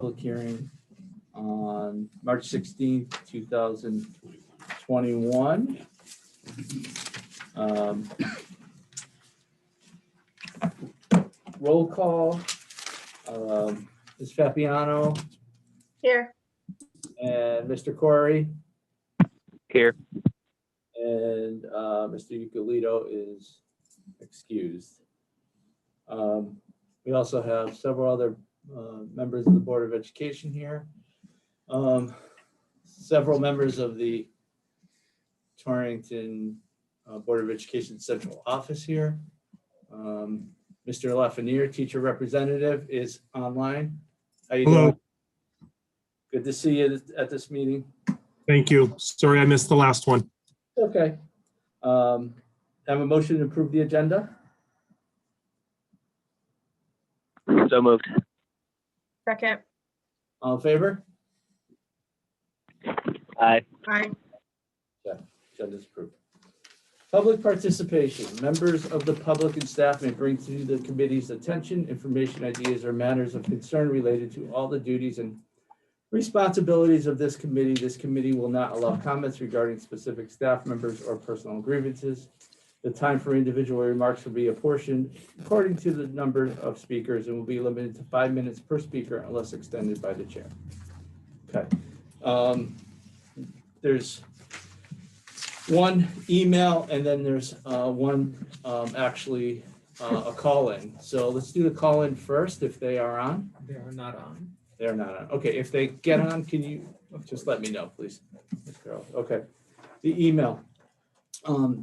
public hearing on March 16th, 2021. Roll call, Ms. Fabiano Here. and Mr. Corey, Here. and Mr. Ucolito is excused. We also have several other members of the Board of Education here. Several members of the Torrington Board of Education Central Office here. Mr. Lafreniere, teacher representative, is online. How you Hello. doing? Good to see you at this meeting. Thank you. Sorry, I missed the last one. Okay. Have a motion to approve the agenda? So moved. Second. All in favor? Aye. Aye. Agenda's approved. Public participation. Members of the public and staff may bring to the committee's attention information, ideas, or matters of concern related to all the duties and responsibilities of this committee. This committee will not allow comments regarding specific staff members or personal grievances. The time for individual remarks will be apportioned according to the number of speakers and will be limited to 5 minutes per speaker unless extended by the chair. Okay. There's one email and then there's one actually a call-in. So let's do the call-in first if they are on. They are not on. They're not on. Okay, if they get on, can you just let me know, please? Ms. Carroll. Okay, the email.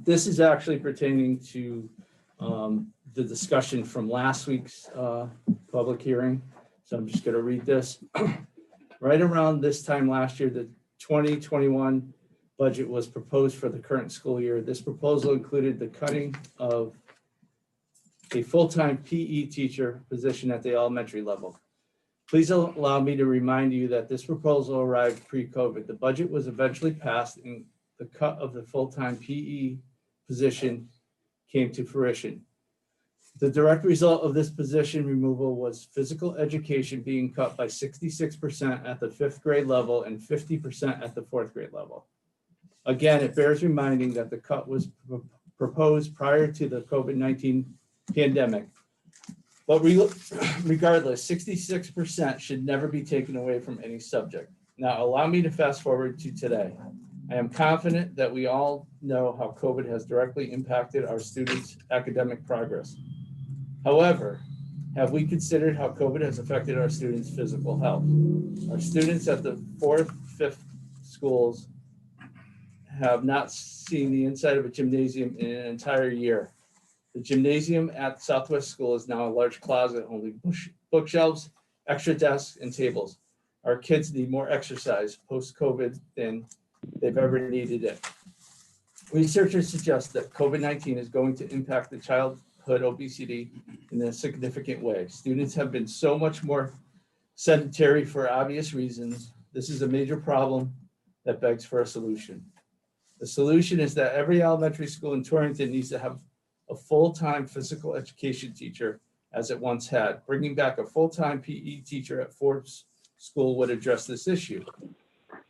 This is actually pertaining to the discussion from last week's public hearing. So I'm just going to read this. Right around this time last year, the 2021 budget was proposed for the current school year. This proposal included the cutting of a full-time PE teacher position at the elementary level. Please allow me to remind you that this proposal arrived pre-COVID. The budget was eventually passed and the cut of the full-time PE position came to fruition. The direct result of this position removal was physical education being cut by 66% at the 5th grade level and 50% at the 4th grade level. Again, it bears reminding that the cut was proposed prior to the COVID-19 pandemic. But regardless, 66% should never be taken away from any subject. Now, allow me to fast forward to today. I am confident that we all know how COVID has directly impacted our students' academic progress. However, have we considered how COVID has affected our students' physical health? Our students at the 4th, 5th schools have not seen the inside of a gymnasium in an entire year. The gymnasium at Southwest School is now a large closet holding bookshelves, extra desks, and tables. Our kids need more exercise post-COVID than they've ever needed it. Researchers suggest that COVID-19 is going to impact the childhood obesity in a significant way. Students have been so much more sedentary for obvious reasons. This is a major problem that begs for a solution. The solution is that every elementary school in Torrington needs to have a full-time physical education teacher as it once had. Bringing back a full-time PE teacher at Forbes School would address this issue.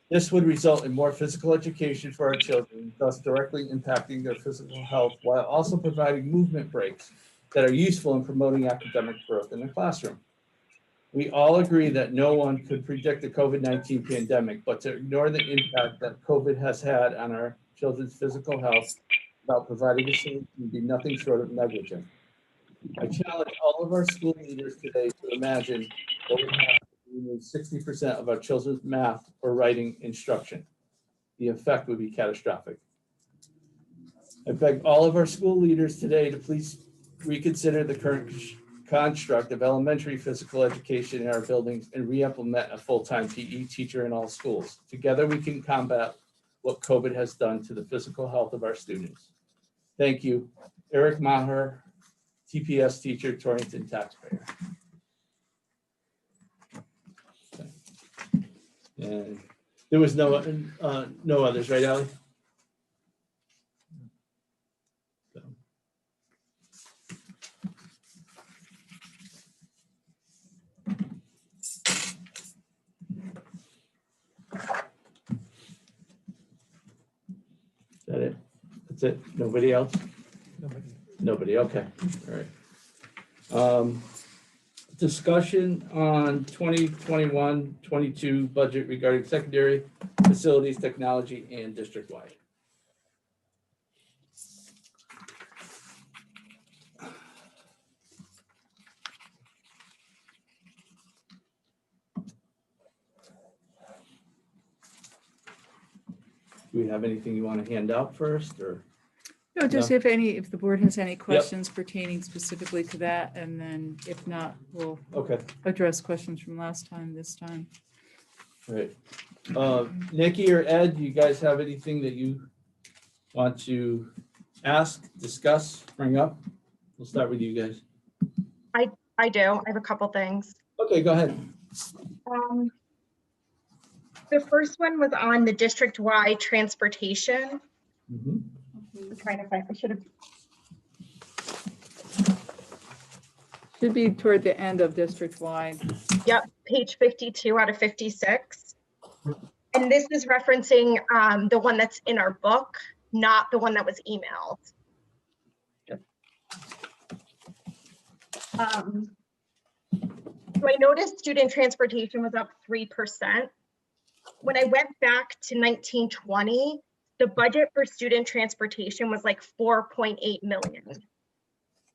This would result in more physical education for our children, thus directly impacting their physical health while also providing movement breaks that are useful in promoting academic growth in the classroom. We all agree that no one could predict the COVID-19 pandemic, but to ignore the impact that COVID has had on our children's physical health without providing a solution would be nothing short of negligent. I challenge all of our school leaders today to imagine what would happen if we remove 60% of our children's math or writing instruction. The effect would be catastrophic. I beg all of our school leaders today to please reconsider the current construct of elementary physical education in our buildings and re-implement a full-time PE teacher in all schools. Together we can combat what COVID has done to the physical health of our students. Thank you. Eric Maher, TPS teacher, Torrington taxpayer. Okay. And there was no others, right, Allie? So. That's it? Nobody else? Nobody, okay, all right. Discussion on 2021-22 budget regarding secondary facilities, technology, and district-wide. Do we have anything you want to hand out first, or? No, just No. if the board has any questions pertaining specifically to that, and then if not, we'll Okay, address questions from last time, this time. all right. Nikki or Ed, do you guys have anything that you want to ask, discuss, bring up? We'll start with you guys. I do. I have a couple things. Okay, go ahead. The first one was on the district-wide transportation. Mhm. I'm trying to find, I should have, Should be toward the end of district-wide. yep, page 52 out of 56. And this is referencing the one that's in our book, not the one that was emailed. Yep. So I noticed student transportation was up 3%. When I went back to 1920, the budget for student transportation was like 4.8 million.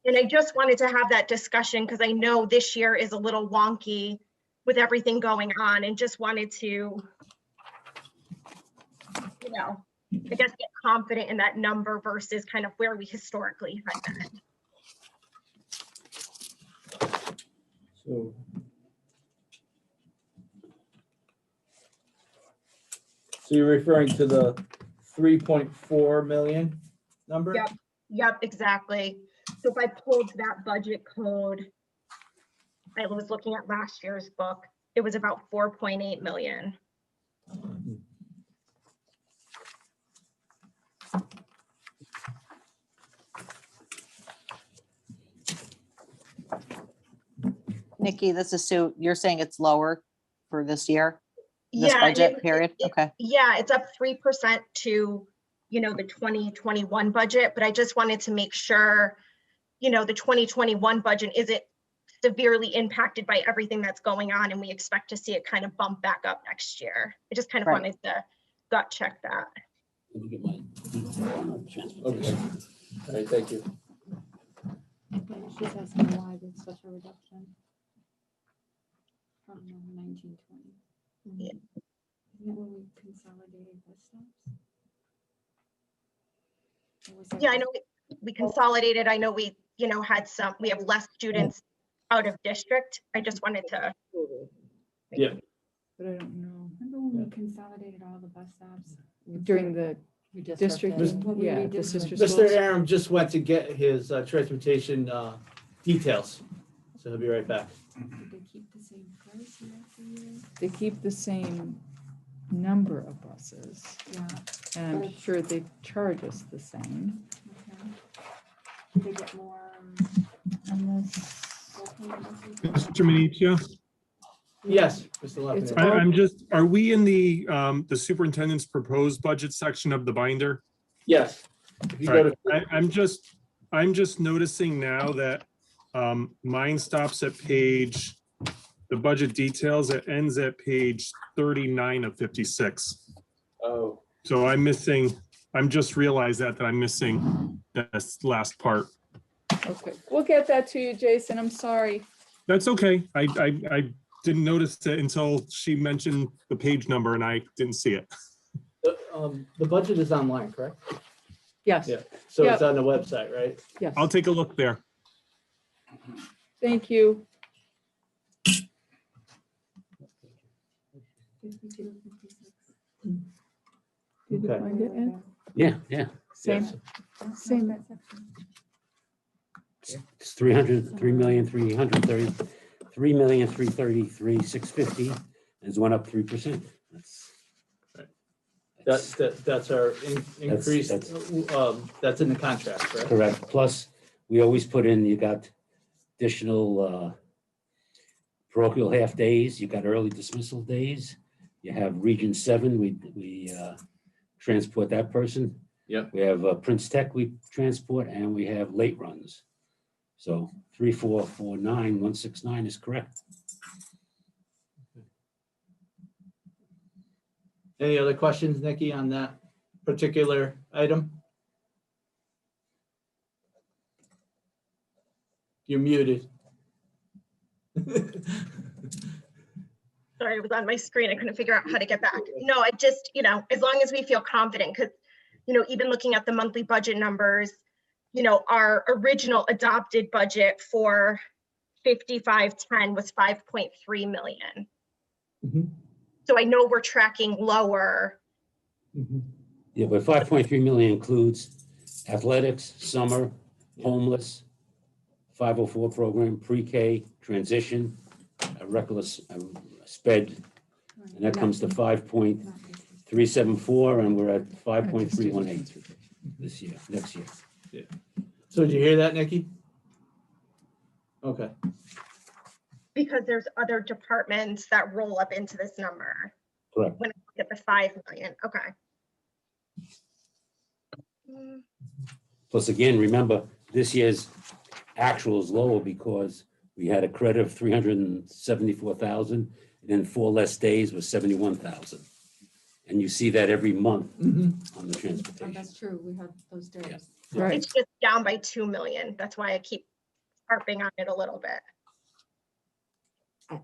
And I just wanted to have that discussion because I know this year is a little wonky with everything going on, and just wanted to, you know, I guess get confident in that number versus kind of where we historically had been. So you're referring to the 3.4 million number? Yep. Yep, exactly. So if I pulled that budget code, I was looking at last year's book, it was about 4.8 million. Nikki, this is Sue. You're saying it's lower for this year, this Yeah, and budget period? Okay, yeah, it's up 3% to, you know, the 2021 budget, but I just wanted to make sure, you know, the 2021 budget isn't severely impacted by everything that's going on, and we expect to see it kind of bump back up next year. I just kind of Right. wanted to gut check that. Okay. All right, thank you. She's asking why there's such a reduction from 1920. Yeah. Isn't it when we consolidated bus stops? Or was that Yeah, I just- know we consolidated. I know we, you know, we have less students out of district. I just wanted to. Yeah. But I don't know. Remember when we consolidated all the bus stops? During the district, When we yeah, redid the the- sister Mr. schools. Aram just went to get his transportation details, so he'll be right back. Did they keep the same price year after year? They keep the same number of buses, Yeah, and I'm sure they charge us the same. okay. Did they get more Unless, full-time buses? Mr. Minichia, Yes, Mr. It's Lefferts. I'm just, are we in the superintendent's proposed budget section of the binder? Yes. If you All go right, to, I'm just noticing now that mine stops at page, the budget details, it ends at page 39 of 56. oh, So I'm just realized that I'm missing this last part. okay, we'll get that to you, Jason. I'm sorry. That's okay. I didn't notice it until she mentioned the page number and I didn't see it. the budget is online, correct? Yes, Yeah. So it's on the website, right? yes. I'll take a look there. Thank you. 52, 56. Did you Okay. find it, Ed? Yeah. Same, Yes. same. That section. It's 3,333,650, and it's went up 3%. That's our increase, that's- that's in the contract, correct? Correct. Plus, we always put in, you got additional parochial half days, you got early dismissal days, you have Region 7, we transport that person. Yep. We have Prince Tech we transport, and we have late runs. So 3449 169 is correct. Any other questions, Nikki, on that particular item? You're muted. Sorry, it was on my screen. I couldn't figure out how to get back. No, I just, as long as we feel confident, because, even looking at the monthly budget numbers, our original adopted budget for 5510 was 5.3 million. Mhm, So I know we're tracking lower. mhm. Yeah, but 5.3 million includes athletics, summer, homeless, 504 program, pre-K, transition, a reckless sped, and that comes to 5.374, and we're at 5.318 this year, next year. So did you hear that, Nikki? Okay, Because there's other departments that roll up into this number. Correct. When I look at the 5 million, okay. Plus, again, remember, this year's actual is lower because we had a credit of 374,000, and then 4 less days was 71,000. And you see that every month Mhm. on the Oh, transportation. that's true. We have those days. Right. It's just down by 2 million. That's why I keep harping on it a little bit.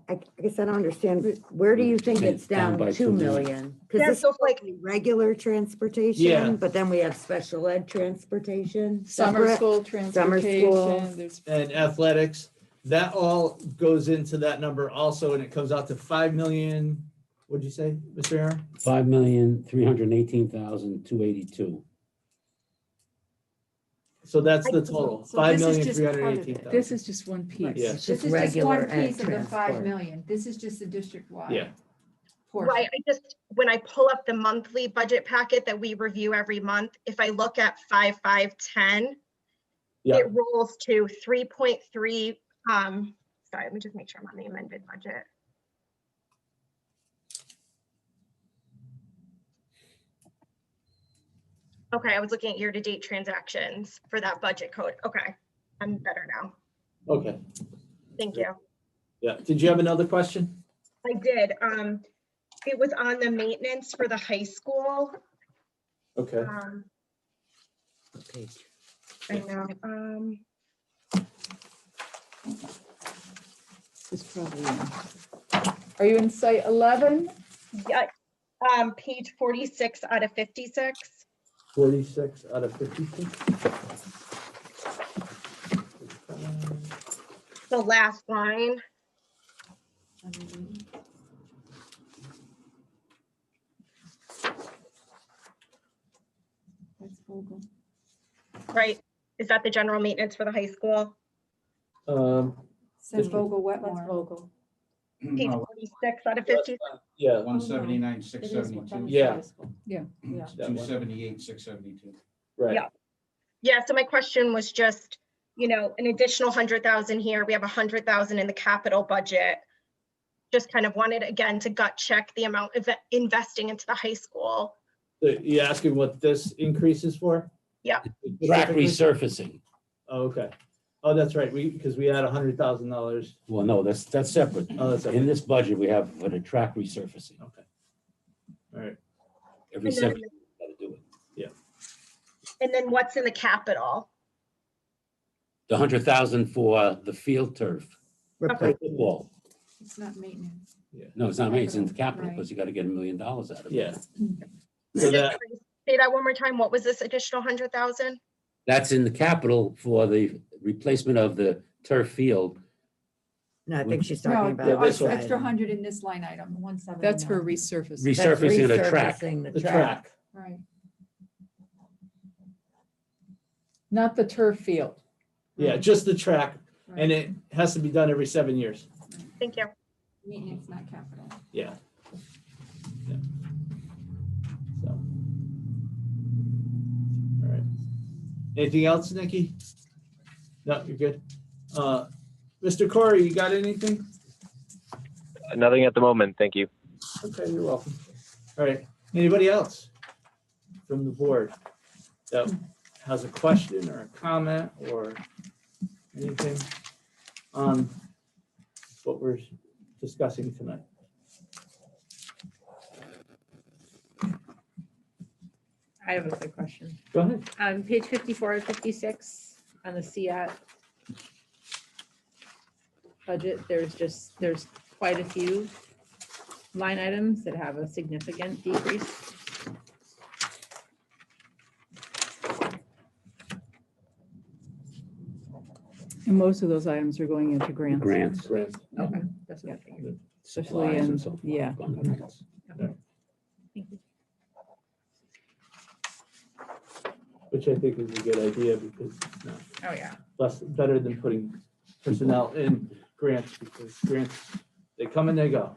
I guess I don't understand. Where do you think it's Down by down 2 2 million. million? Yeah, Because this so is like- like regular Yeah. transportation, but then we have special ed transportation. Summer separate. school school. transportation, there's, And athletics, that all goes into that number also, and it comes out to 5 million, what'd you say, Mr. Aaron? 5,318,282. So that's the total, So five this is million, just three part hundred of eighteen it. thousand. this is just one Right. piece. Yeah. It's This just is just regular one ed piece of the 5 transport. million. This is just the district-wide. Yeah. portion. Right, when I pull up the monthly budget packet that we review every month, if I look at 5510, Yeah. it rolls to 3.3, sorry, let me just make sure I'm on the amended budget. Okay, I was looking at year-to-date transactions for that budget code. Okay, I'm better now. Okay, Thank you. yeah. Did you have another question? I did. It was on the maintenance for the high school. Okay, Okay. I know. It's probably are you in site 11? Yeah, page 46 out of 56. 46 out of 56. The last line. That's Vogel. Right, is that the general maintenance for the high school? Says District. Vogel That's Wetmore. Vogel. Page No, 46 out of 50. Yeah, 179, It is 672. Yeah. high school. Yeah. Yeah. that one. 278, 672. right. Yeah. Yeah, so my question was just, an additional 100,000 here. We have 100,000 in the capital budget. Just kind of wanted, again, to gut check the amount of investing into the high school. So you asking what this increase is for? Yeah. Track Specifically? resurfacing. Oh, okay. Oh, that's right. Because we had $100,000. Well, no, that's separate. Oh, that's In okay. this budget, we have for the track resurfacing. Okay. All right. Every And then- 7 years, you gotta do it. And then what's in the capital? The 100,000 for the field turf, Replace- football. It's not maintenance. No, it's not me, it's in the capital, Right. because you gotta get $1 million out of it. Yeah. So that, Say that one more time. What was this additional 100,000? That's in the capital for the replacement of the turf field. No, I think she's No, talking Yeah, about. this this one. extra item. 100 in this line item, 179. That's for resurfacing. That's Resurfacing of the track. resurfacing the track. Right. Not the turf field. Yeah, just the track. Right. And it has to be done every 7 years. Thank you. Maintenance, not capital. Yeah. Yeah. So. All right. Anything else, Nikki? No, you're good. Mr. Corey, you got anything? Nothing at the moment. Thank you. Okay, you're welcome. All right. Anybody else from the board? that has a question or a comment or anything on what we're discussing tonight? I have a quick question. Go ahead. On page 54 and 56 on the CIAT budget, there's quite a few line items that have a significant decrease. And most of those items are going into grants. Grants. Grant. Okay, that's what I figured. Especially supplies in, and so forth. yeah. on grants. Thank you. Which I think is a good idea because it's not Oh, yeah. better than putting personnel in grants because grants, they come and they go.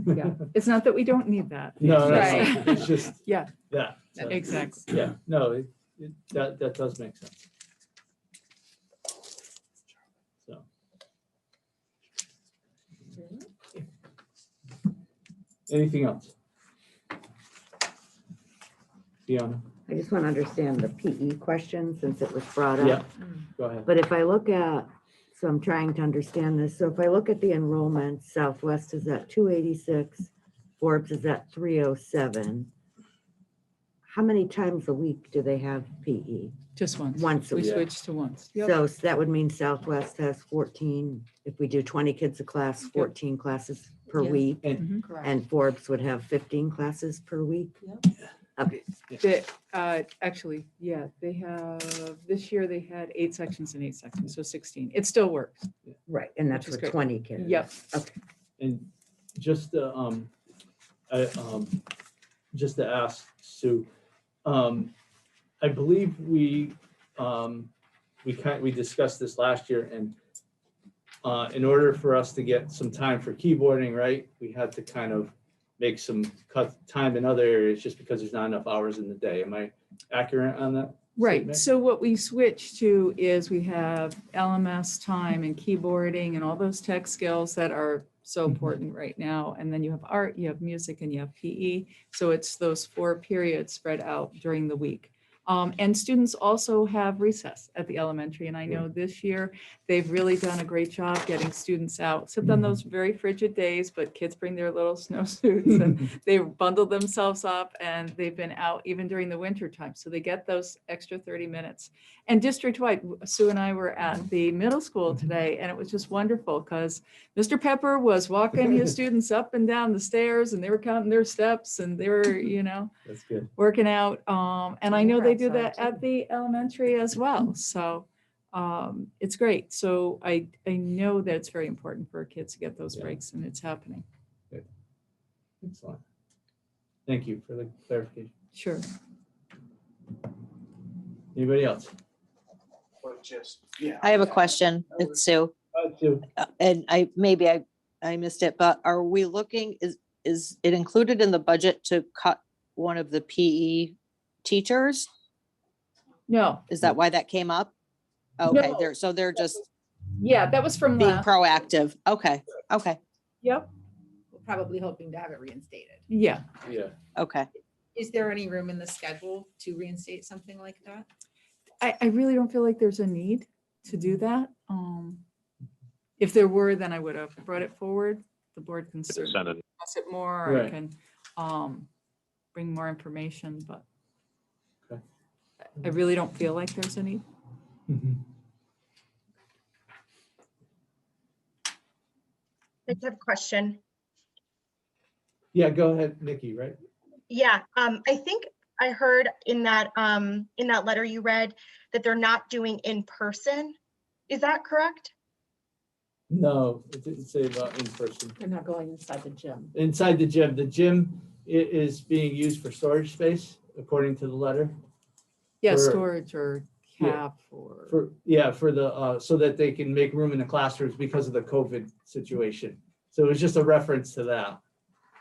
Yeah, it's not that we don't need that. No, Right. it's just Yeah, that. So, exactly. yeah, no, that does make sense. So. Anything else? Fiona? I just want to understand the PE question since it was brought Yeah, up. go ahead. But if I look at, so I'm trying to understand this. So if I look at the enrollment, Southwest is at 286, Forbes is at 307. How many times a week do they have PE? Just once. Once a We week. switched to once. Yep. So that would mean Southwest has 14, if we do 20 kids a class, 14 classes per Yeah. week. And Correct. And Forbes would have 15 classes per week. Okay, Actually, yeah, they have, this year they had 8 sections and 8 sections, so 16. It still works. right, and that's Which is for great. 20 kids. Yep. And just to, just to ask Sue, I believe we discussed this last year and in order for us to get some time for keyboarding, right, we had to kind of make some cut time in other areas just because there's not enough hours in the day. Am I accurate on that? Right, statement? so what we switched to is we have LMS time and keyboarding and all those tech skills that are so important right now. And then you have art, you have music, and you have PE. So it's those 4 periods spread out during the week. And students also have recess at the elementary. And I know this year, they've really done a great job getting students out, except on those very frigid days, but kids bring their little snowsuits and they bundle themselves up and they've been out even during the winter time. So they get those extra 30 minutes. And district-wide, Sue and I were at the middle school today and it was just wonderful because Mr. Pepper was walking his students up and down the stairs and they were counting their steps and they were, That's good. working out. And I know they do Outside, that at the elementary as well. So it's great. So I know that it's very important for kids to get those Yeah. breaks and it's happening. Excellent. Thank you for the clarification. Sure. Anybody else? I have a question. It's Sue. Sue? And maybe I missed it, but are we looking, is it included in the budget to cut one of the PE teachers? No. Is that why that came up? Okay, No. they're just Yeah, that was from being last. proactive. Okay, Yep. We're probably hoping to have it reinstated. Yeah. Yeah. okay. Is there any room in the schedule to reinstate something like that? I really don't feel like there's a need to do that. If there were, then I would have brought it forward. The board can certainly Send it. discuss it more. I Right. can bring more information, but Okay. I really don't feel like there's a need. I just have a question. Yeah, go ahead, Nikki, right? Yeah, I think I heard in that letter you read that they're not doing in person. Is that correct? No, it didn't say about in person. They're not going inside the gym. Inside the gym is being used for storage space, according to the letter. Yeah, For- storage or Yeah. cap or. For the, so that they can make room in the classrooms because of the COVID situation. So it was just a reference to that.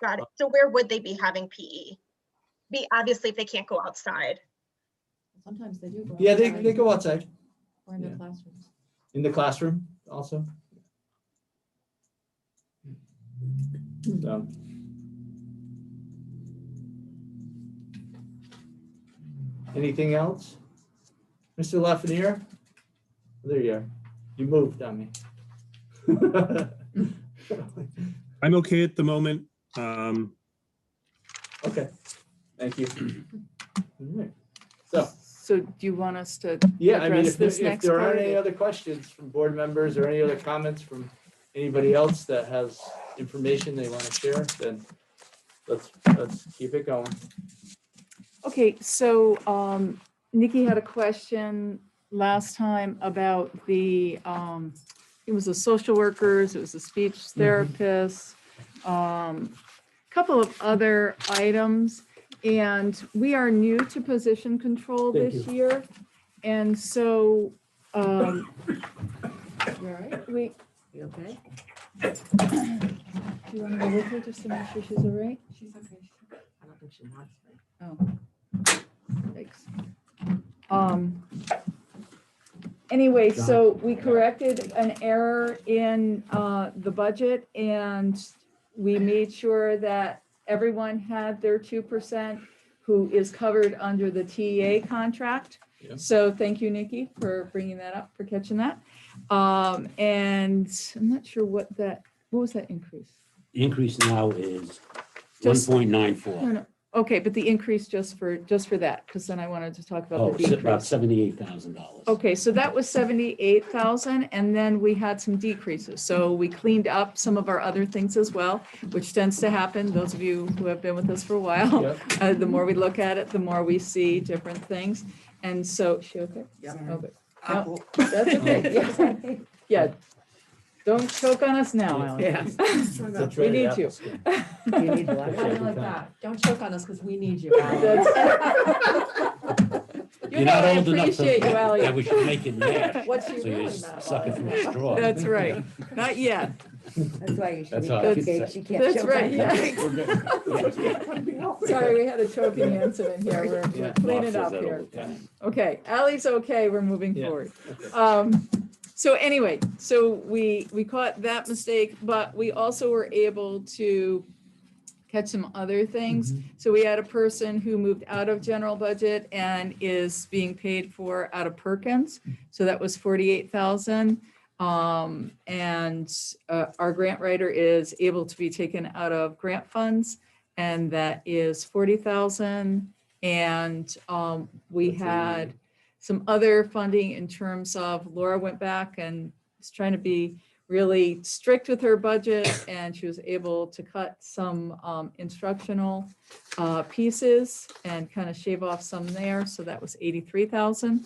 Got it. So where would they be having PE? Obviously, if they can't go outside. Sometimes they do. Yeah, they go outside Or in yeah. the classrooms. in the classroom also. So. Anything else? Mr. Lafreniere? There you are. You moved on me. I'm okay at the moment. Okay, thank you. All right. So, So do you want us to yeah, I mean, address this if next there aren't part? any other questions from board members or any other comments from anybody else that has information they want to share, then let's keep it going. Okay, so Nikki had a question last time about the, it was the social workers, it was the speech therapists, couple of other items. And we are new to position control Thank this you. year. And so, you all right? You okay? Do you want to go with her just to make sure she's all right? She's okay. I don't think she wants me. Oh, thanks. Anyway, so we corrected an error in the budget and we made sure that everyone had their 2% who is covered under the TEA contract. Yeah. So thank you, Nikki, for bringing that up, for catching that. And I'm not sure what was that increase? The increase now is Just- 1.94. No. Okay, but the increase just for that, because then I wanted to talk about Oh, the about decrease. $78,000. Okay, so that was 78,000, and then we had some decreases. So we cleaned up some of our other things as well, which tends to happen. Those of you who have been with us for a while, Yep. the more we look at it, the more we see different things. And so, she okay? Yep. Okay. No, that's okay. Yeah. Yeah. Don't choke on us now, Alex. Yeah. That's We right, need apple you. skin. You need blood. Every Like time. that. Don't choke on us because we need you. Ally. You You're know, not I old enough appreciate you, Ally. that we should make it mash. What's she So you're really mad sucking about? from a straw. That's right. Not yet. That's why you should That's be all I Bill can Gates. say. You can't That's choke right, on yeah. that. Sorry, we had a choking incident here. We're Yeah. cleaning Mark up says that here. all the time. Okay, Ally's okay. We're moving Yeah. forward. Okay. So anyway, so we caught that mistake, but we also were able to catch some other things. So we had a person who moved out of general budget and is being paid for out of Perkins. So that was 48,000. And our grant writer is able to be taken out of grant funds, and that is 40,000. And we That's had some other funding in terms of Laura went back and was trying to be really strict with her budget, and she was able to cut some instructional pieces and kind of shave off some there. So that was 83,000.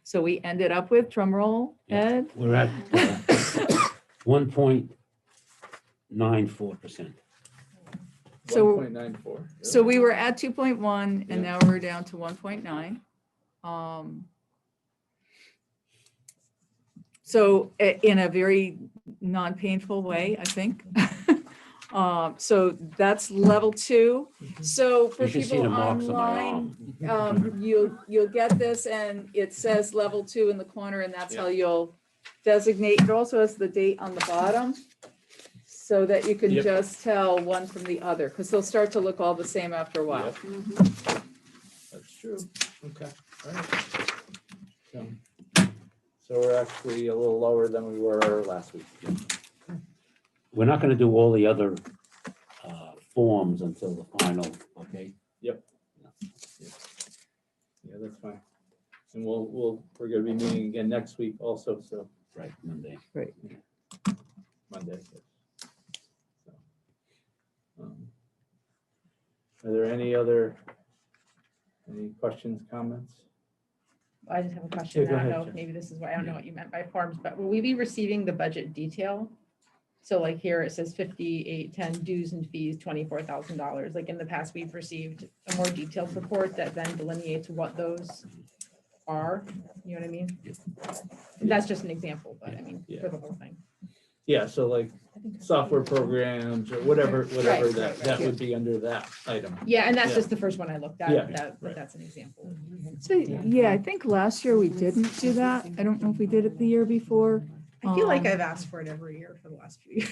So we ended up with, drum roll, Yeah. Ed, We're at 1.94%. So- 1.94. so we were at 2.1 and Yeah. now we're down to 1.9. So in a very non-painful way, I think. So that's level 2. So for You should see people the marks on my online, arm. you'll get this and it says level 2 in the corner, and that's how Yeah. you'll designate. It also has the date on the bottom so that you can Yep. just tell one from the other, because they'll start to look all the same after a while. Yep. That's true. Okay, all right. So we're actually a little lower than we were last week. We're not gonna do all the other forms until the final, okay? Yeah, that's fine. And we're gonna be meeting again next week also, so Right, Monday. Monday. So, Are there any questions, comments? I just have a question. Yeah, go I don't ahead, know, Jen. maybe this is why, I don't know what you meant by forms, but will we be receiving the budget detail? So like here it says 5810 dues and fees, $24,000. Like in the past, we've received a more detailed report that then delineates what those are. You know what I mean? That's just an example, but I mean, for the whole thing. Yeah, so like software programs or whatever Right, that would be under that item. Yeah, and that's Yeah. just the first one I looked Yeah, at, right. that's an example. So, yeah, I think last year we didn't do that. I don't know if we did it the year before. I feel like Um, I've asked for it every year for the last few years.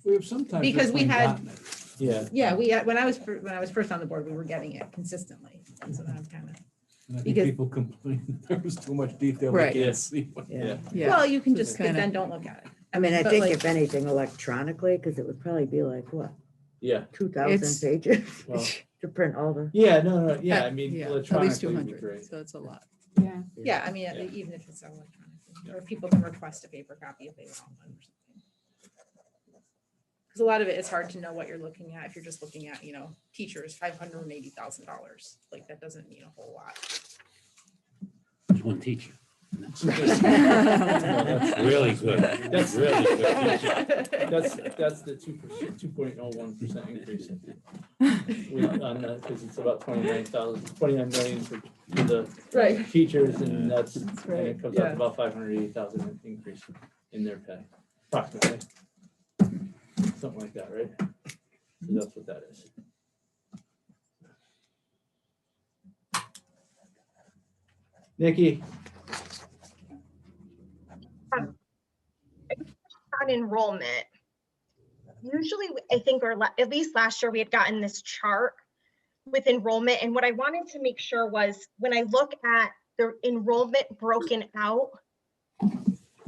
We have sometimes. Because just we plain had- gotten it. Yeah, Yeah, when I was first on the board, we were getting it consistently. And so then I'm kind of, And I think Because- people complain there was too much detail. Right. They can't see. Yeah. Yeah, Well, you can Just just, but kinda- then don't look at it. I mean, I But think like- if anything electronically, because it would probably be like, what, Yeah, 2,000 It's- pages well, to print all the. yeah, no, yeah, I mean, yeah, at least electronically would be 200, great. so it's a lot. Yeah. Yeah, I mean, Yeah. even if it's electronically, or if people can request a paper copy if they want one or something. Because a lot of it is hard to know what you're looking at if you're just looking at, teachers, $580,000. Like, that doesn't mean a whole lot. There's one teacher. That's- Really good. That's- Really good teacher. That's the 2.01% increase. On that, because it's about 29 million for the Right. teachers, and and right, it comes out yeah. to about 580,000 increase in their pay, approximately. Something like that, right? So that's what that is. Nikki, On enrollment. Usually, I think, or at least last year, we had gotten this chart with enrollment. And what I wanted to make sure was when I look at the enrollment broken out.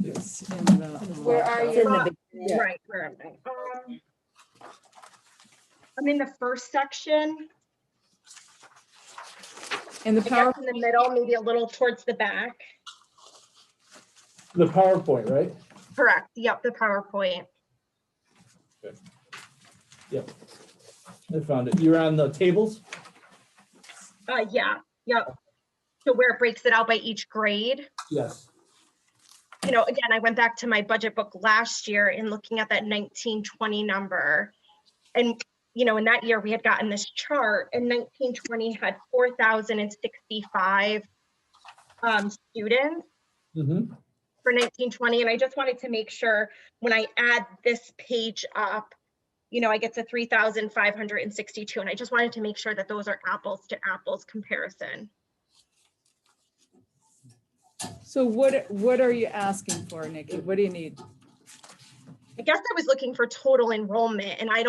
It's in the. Where are It's you? in the Yeah. Right, where am I? I'm in the first section, In the I power, guess in the middle, maybe a little towards the back. the PowerPoint, right? Correct, yep, the PowerPoint. Yep. I found it. You're on the tables? Yeah, yep. So where it breaks it out by each grade. Yes. Again, I went back to my budget book last year and looking at that 1920 number. And, in that year, we had gotten this chart, and 1920 had 4,065 students Mm-hmm. for 1920. And I just wanted to make sure when I add this page up, I get to 3,562. And I just wanted to make sure that those are apples to apples comparison. so what are you asking for, Nikki? What do you need? I guess I was looking for total enrollment, and I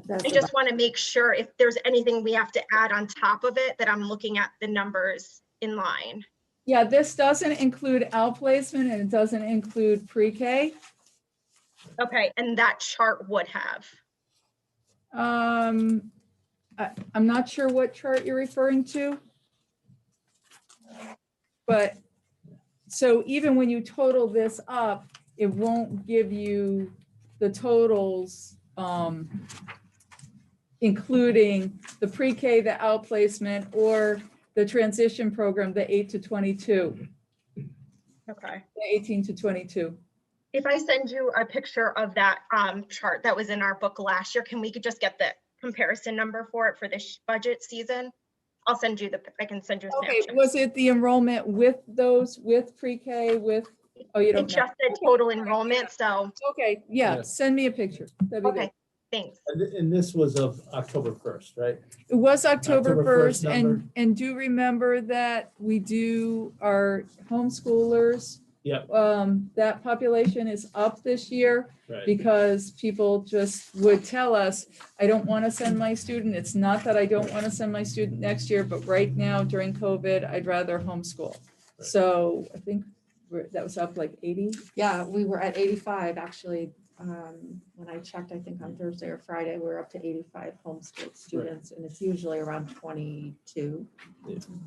that's just want to make sure if there's anything we have to add on top of it, that I'm looking at the numbers in line. Yeah, this doesn't include outplacement and it doesn't include pre-K. Okay, and that chart would have. I'm not sure what chart you're referring to. But, so even when you total this up, it won't give you the totals, including the pre-K, the outplacement, or the transition program, the 8 to 22, Okay. the 18 to 22. If I send you a picture of that chart that was in our book last year, can we just get the comparison number for it for this budget season? I can send you a Okay, snapshot. was it the enrollment with those, with pre-K, with, oh, you It don't know? just said total enrollment, so, Okay, yeah, Yeah. send me a picture. That'd be okay, good. thanks. And this was of October 1st, right? It was October October 1st 1st, number. and do remember that we do our homeschoolers. Yep. That population is up this year Right. because people just would tell us, I don't want to send my student. It's not that I don't want to send my student next year, but right now during COVID, I'd rather homeschool. Right. So I think that was up like 80. Yeah, we were at 85, actually. When I checked, I think on Thursday or Friday, we're up to 85 homeschooled students, and it's usually around 22.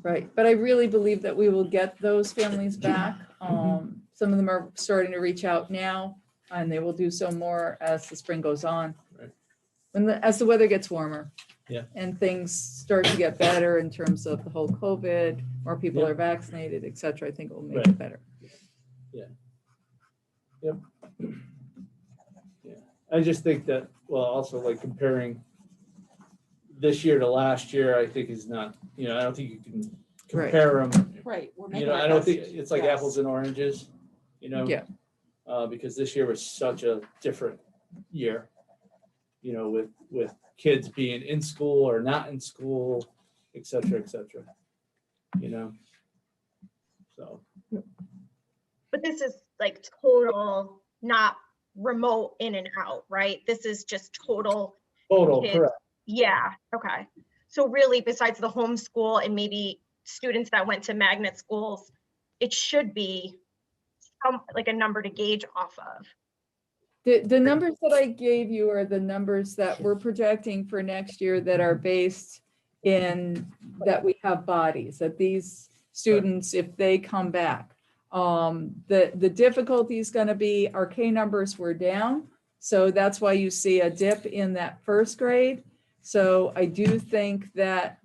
Right, but I really believe that we will get those families back. Some of them are starting to reach out now, and they will do so more as the spring goes on. Right. As the weather gets warmer. Yeah. And things start to get better in terms of the whole COVID, more people Yeah. are vaccinated, et cetera. I think it will make Right. it better. Yeah. I just think that, well, also like comparing this year to last year, I think is not, I don't think you can compare them. Right. We're You making know, our I don't best. think it's like Yes. apples and oranges, Yeah. because this year was such a different year, with kids being in school or not in school, et cetera, so. But this is like total, not remote in and out, right? This is just total. Total, Kids. correct. Yeah, okay. So really, besides the homeschool and maybe students that went to magnet schools, it should be like a number to gauge off of. The numbers that I gave you are the numbers that we're projecting for next year that are based in, that we have bodies, that these students, if they come back. The difficulty is gonna be our K numbers were down. So that's why you see a dip in that first grade. So I do think that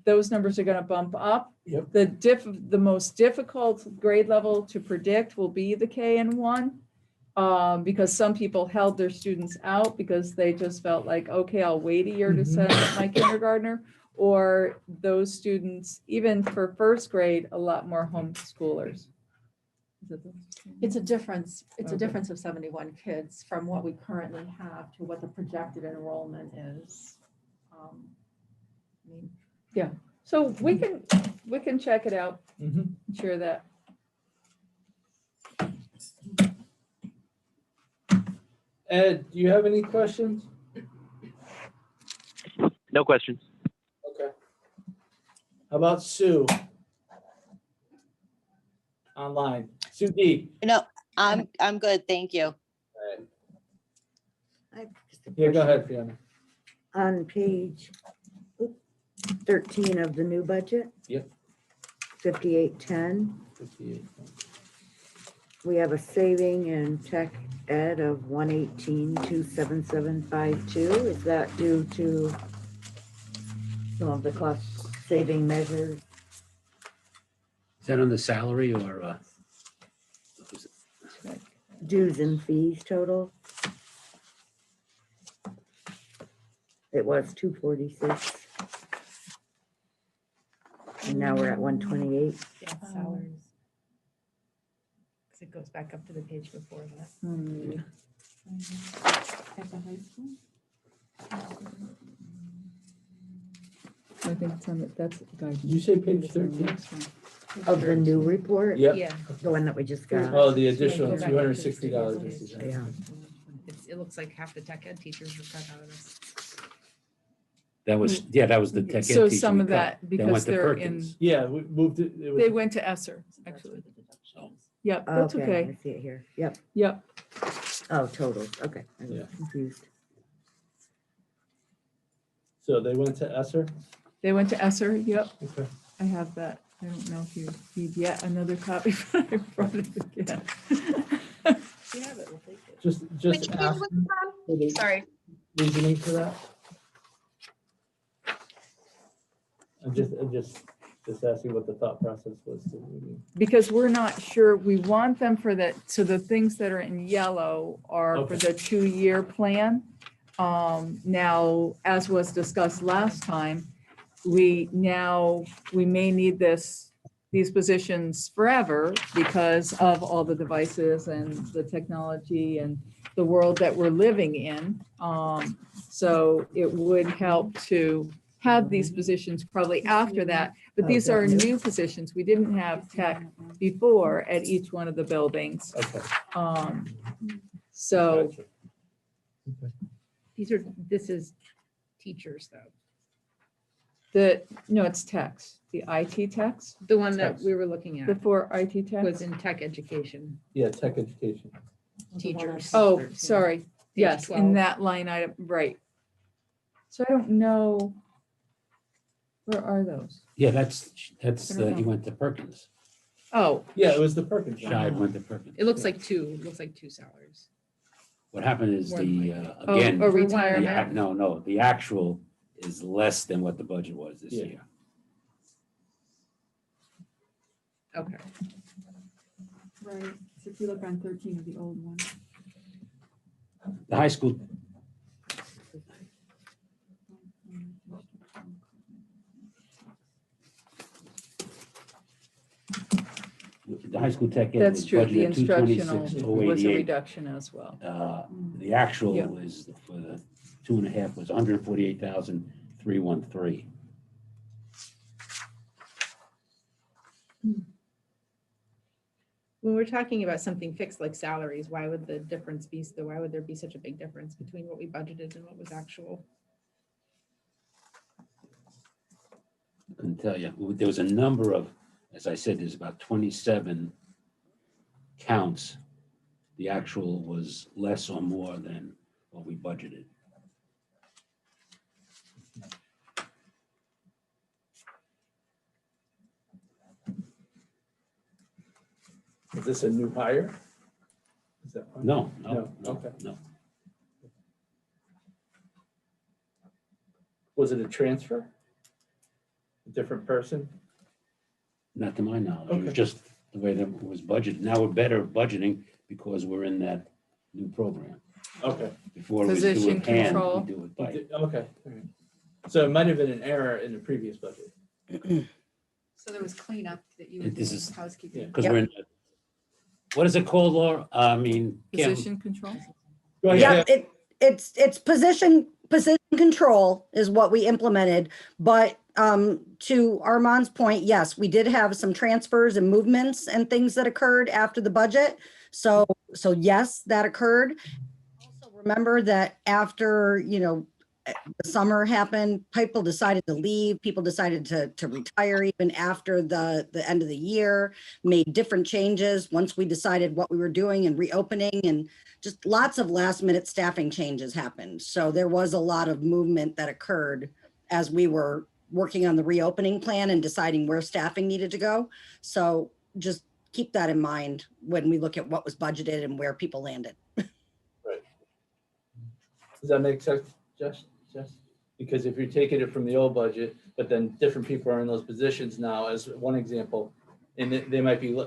those numbers are gonna bump up. Yep. The most difficult grade level to predict will be the K and 1. Because some people held their students out because they just felt like, okay, I'll wait a year to send my kindergartner. Or those students, even for first grade, a lot more homeschoolers. It's a difference, Okay. of 71 kids from what we currently have to what the projected enrollment is. I mean, So we can check it out, Mhm. share that. Ed, do you have any questions? No questions. Okay. How about Sue? Online. Sue D. No, I'm good, thank you. I have just a Yeah, go question. ahead, Fiona. On page 13 of the new budget. Yep. 5810, 58. we have a saving in tech ed of 118,27752. Is that due to some of the cost saving measures? Is that on the salary or? Dues and fees total? It was 246. And now we're at 128. Yeah, salaries. Because it goes back up to the page before that. at the high school? I think it's on that's guidance. Did you say page 13? Of the new report? Yep. Yeah. The one that we just got? Oh, the additional Go back up to the $260. previous page. Yeah. It looks like half the tech ed teachers were cut out of this. That was the tech ed So teacher some we of cut. that, That because went to they're in, Perkins. Yeah, we moved it. It was- they went to Esser, actually. So, Yep, that's I okay. see it here. Yep. Yep. Oh, totals. Okay. I was Yeah. confused. So they went to Esser? They went to Esser, yep. Okay. I have that. I don't know if you need yet another copy, but I brought it again. If you have it, we'll take it. Just Which page ask was them it for the on? Sorry. reasoning for that. I'm just asking what the thought process was. to maybe- Because we're not sure, we want them for that, so the things that are in yellow are for Okay. the 2-year plan. Now, as was discussed last time, we may need these positions forever because of all the devices and the technology and the world that we're living in. So it would help to have these positions probably after that, but these are new positions. We didn't have tech before at each one of the buildings. Okay. So Gotcha. This is teachers though. no, it's techs, the IT techs, The one that Techs. we were looking the at 4 IT was techs. in tech education, Yeah, tech education. teachers. Oh, sorry. Yes, 12. in that line item, right. So I don't know. Where are those? Yeah, that's, I don't he know. went to Perkins. Oh, Yeah, it was the Perkins. one. Shive went to Perkins. It looks like two salaries. What happened is More than likely. again, a For retirement. no, the actual is less than what the budget was this Yeah. year. Okay. Right, so if you look on 13 of the old one. The high school, the high school tech ed That's was true, the budgeted at instructional 226, was a 088. reduction as well. The actual Yeah. was for the 2.5 was 148,313. When we're talking about something fixed like salaries, why would the difference be, why would there be such a big difference between what we budgeted and what was actual? can tell you, there was a number of, as I said, there's about 27 counts. The actual was less or more than what we budgeted. Is this a new hire? Is that one? No, No, no, no, okay. no. Was it a transfer? A different person? Not to my knowledge. It was Okay. just the way that it was budgeted. Now we're better at budgeting because we're in that new program. Okay. Before we do Position it hand, control. we do it by. Okay. All right. So it might have been an error in the previous budget. So there was cleanup that you It- were this doing, is- housekeeping. Because we're in, what is it called, Laura? I mean, Kim, Position control? Go ahead. Yeah, it's position control is what we implemented, but to Armand's point, yes, we did have some transfers and movements and things that occurred after the budget. So yes, that occurred. Also remember that after, the summer happened, people decided to leave, people decided to retire even after the end of the year, made different changes once we decided what we were doing and reopening, and just lots of last minute staffing changes happened. So there was a lot of movement that occurred as we were working on the reopening plan and deciding where staffing needed to go. So just keep that in mind when we look at what was budgeted and where people landed. Right. Does that make sense, Jess? Because if you're taking it from the old budget, but then different people are in those positions now, as one example, and they might be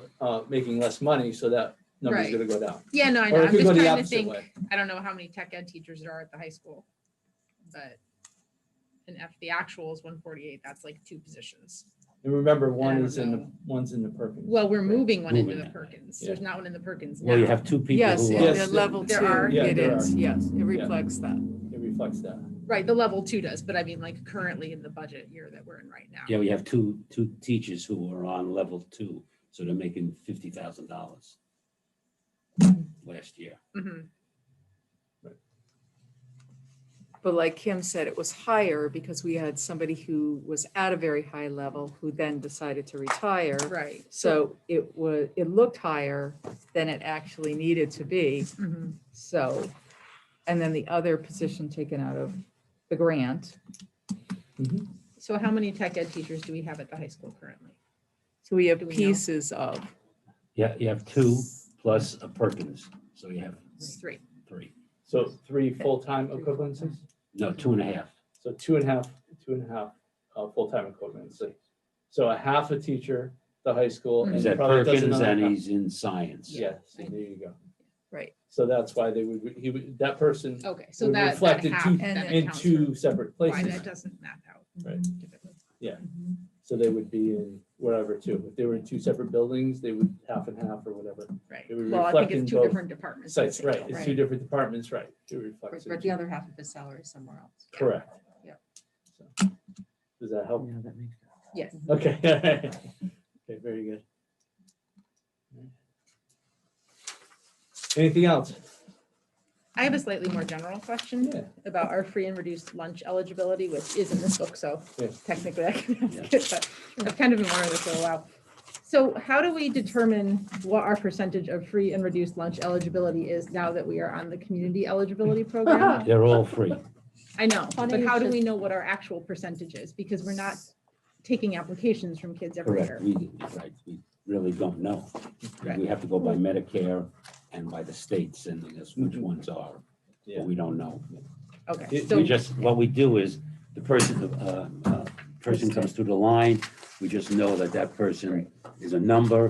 making less money, so that number's Right. gonna go down. Yeah, no, I Or know. it I'm could just go the trying to opposite think, way. I don't know how many tech ed teachers there are at the high school, but and if the actual is 148, that's like 2 positions. And remember, I don't know. one's in the Perkins. Well, we're moving one into Moving the it. Perkins. Yeah. There's not one in the Perkins well, you now. have 2 people Yes, who in are. Yes, the level there 2, are. Yeah, it there is, are. yes, it reflects that. It reflects that. Right, the level 2 does, but I mean, like currently in the budget year that we're in right now. Yeah, we have two teachers who are on level 2, so they're making $50,000 last year. Mhm. But like Kim said, it was higher because we had somebody who was at a very high level who then decided to retire. Right. So it looked higher than it actually needed to be. Mhm. So, and then the other position taken out of the grant. So how many tech ed teachers do we have at the high school currently? So we have Do we know? pieces of, Yeah, you have 2 plus a Perkins, so you have 3. 3. So 3 full-time equivalencies? No, 2.5. So two and a half full-time equivalency. So a half a teacher, the high school. and He's at probably does Perkins another and half. he's in science. Yeah, see, there you go. right. So that's why that person Okay, so would that reflect in half, two, that in counts 2 for separate why places. that doesn't map out. Right. typically. So they would be in whatever 2. If they were in 2 separate buildings, they would half and half or whatever. Right. It would Well, I reflect think in it's 2 both different departments. Sites, right, it's 2 Right. different departments, right. It reflects. in But the other half of his salary is somewhere else. Correct. Yeah. So, does that help? Yeah, that makes sense. Yes. Okay. Okay, very good. Anything else? I have a slightly more general question Yeah. about our free and reduced lunch eligibility, which is in this book, so Yeah. technically I can ask it, but I've kind of been wondering this for a while. So how do we determine what our percentage of free and reduced lunch eligibility is now that we are on the community eligibility program? They're all free. I know, Funny but you how do should- we know what our actual percentage is? Because we're not taking applications from kids every Correct. year. We really don't know. We have to go by Medicare and by the states and that's which ones are, Yeah. but we don't know. Okay, It- so We just, what we do is the person comes through the line, we just know that person is a number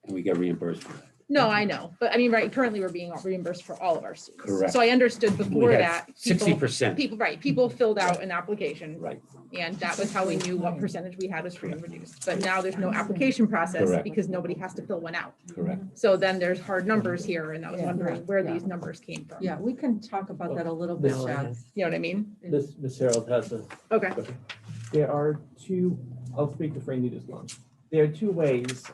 and we get reimbursed for that. no, I know, but I mean, right, currently we're being reimbursed for all of our students. Correct. So I understood before We that. have people- 60%. People filled out an application. Right. And that was how we knew what percentage we had was free and reduced. But now there's no application process Correct. because nobody has to fill one out. Correct. So then there's hard numbers here and I was Yeah. wondering where Yeah. these numbers came from. Yeah, we can talk about that a little bit, This- Chad. You know what I mean? Ms. Harold has a. Okay. There are 2, I'll speak to free and reduced lunch. There are 2 ways